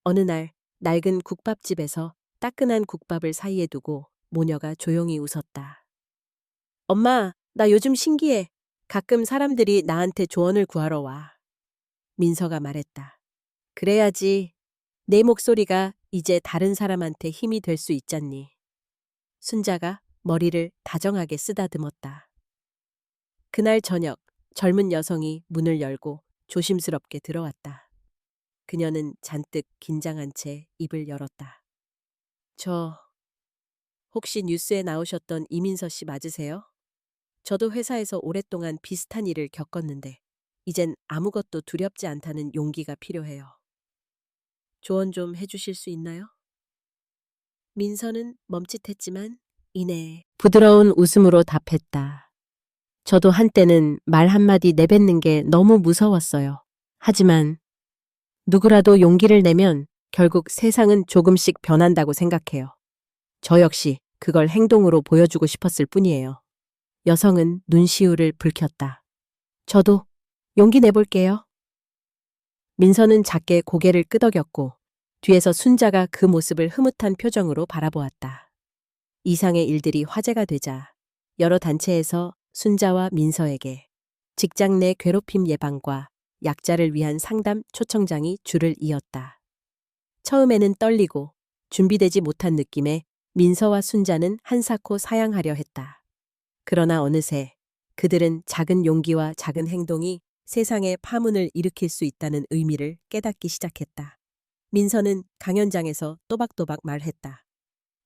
어느 날 낡은 국밥집에서 따끈한 국밥을 사이에 두고 모녀가 조용히 웃었다. 엄마, 나 요즘 신기해. 가끔 사람들이 나한테 조언을 구하러 와. 민서가 말했다. 그래야지. 내 목소리가 이제 다른 사람한테 힘이 될 수 있잖니. 순자가 머리를 다정하게 쓰다듬었다. 그날 저녁 젊은 여성이 문을 열고 조심스럽게 들어왔다. 그녀는 잔뜩 긴장한 채 입을 열었다. 혹시 뉴스에 나오셨던 이민서 씨 맞으세요? 저도 회사에서 오랫동안 비슷한 일을 겪었는데 이젠 아무것도 두렵지 않다는 용기가 필요해요. 조언 좀 해주실 수 있나요? 민서는 멈칫했지만 이내 부드러운 웃음으로 답했다. 저도 한때는 말 한마디 내뱉는 게 너무 무서웠어요. 하지만 누구라도 용기를 내면 결국 세상은 조금씩 변한다고 생각해요. 저 역시 그걸 행동으로 보여주고 싶었을 뿐이에요. 여성은 눈시울을 붉혔다. 저도 용기 내볼게요. 민서는 작게 고개를 끄덕였고 뒤에서 순자가 그 모습을 흐뭇한 표정으로 바라보았다. 이상의 일들이 화제가 되자 여러 단체에서 순자와 민서에게 직장 내 괴롭힘 예방과 약자를 위한 상담 초청장이 줄을 이었다. 처음에는 떨리고 준비되지 못한 느낌에 민서와 순자는 한사코 사양하려 했다. 그러나 어느새 그들은 작은 용기와 작은 행동이 세상에 파문을 일으킬 수 있다는 의미를 깨닫기 시작했다. 민서는 강연장에서 또박또박 말했다.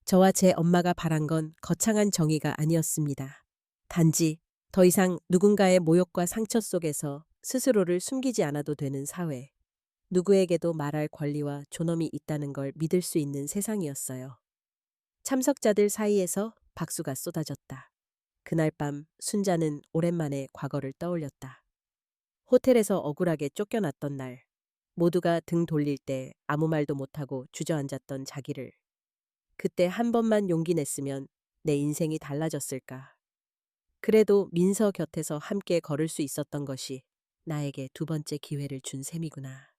저와 제 엄마가 바란 건 거창한 정의가 아니었습니다. 단지 더 이상 누군가의 모욕과 상처 속에서 스스로를 숨기지 않아도 되는 사회. 누구에게도 말할 권리와 존엄이 있다는 걸 믿을 수 있는 세상이었어요. 참석자들 사이에서 박수가 쏟아졌다. 그날 밤 순자는 오랜만에 과거를 떠올렸다. 호텔에서 억울하게 쫓겨났던 날, 모두가 등 돌릴 때 아무 말도 못하고 주저앉았던 자기를. 그때 한 번만 용기 냈으면 내 인생이 달라졌을까. 그래도 민서 곁에서 함께 걸을 수 있었던 것이 나에게 두 번째 기회를 준 셈이구나.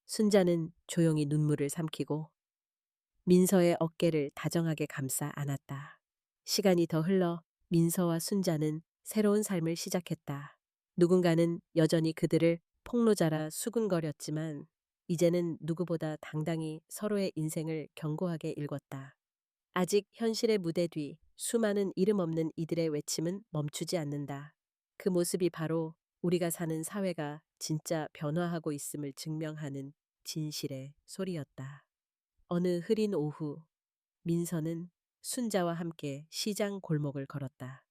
순자는 조용히 눈물을 삼키고 민서의 어깨를 다정하게 감싸 안았다. 시간이 더 흘러 민서와 순자는 새로운 삶을 시작했다. 누군가는 여전히 그들을 폭로자라 수군거렸지만 이제는 누구보다 당당히 서로의 인생을 견고하게 읽었다. 아직 현실의 무대 뒤 수많은 이름 없는 이들의 외침은 멈추지 않는다. 그 모습이 바로 우리가 사는 사회가 진짜 변화하고 있음을 증명하는 진실의 소리였다. 어느 흐린 오후, 민서는 순자와 함께 시장 골목을 걸었다.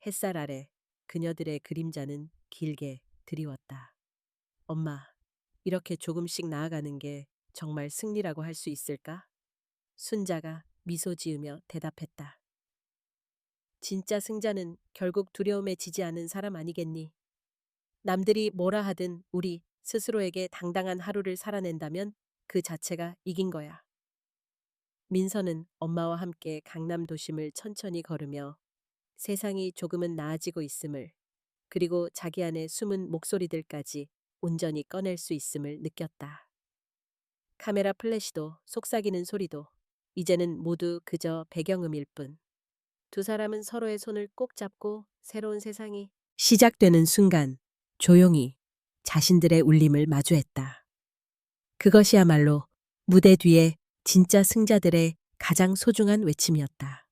햇살 아래 그녀들의 그림자는 길게 드리웠다. 엄마, 이렇게 조금씩 나아가는 게 정말 승리라고 할 수 있을까? 순자가 미소 지으며 대답했다. 진짜 승자는 결국 두려움에 지지 않은 사람 아니겠니? 남들이 뭐라 하든 우리 스스로에게 당당한 하루를 살아낸다면 그 자체가 이긴 거야. 민서는 엄마와 함께 강남 도심을 천천히 걸으며 세상이 조금은 나아지고 있음을, 그리고 자기 안에 숨은 목소리들까지 온전히 꺼낼 수 있음을 느꼈다. 카메라 플래시도 속삭이는 소리도 이제는 모두 그저 배경음일 뿐. 두 사람은 서로의 손을 꼭 잡고 새로운 세상이 시작되는 순간 조용히 자신들의 울림을 마주했다. 그것이야말로 무대 뒤에 진짜 승자들의 가장 소중한 외침이었다.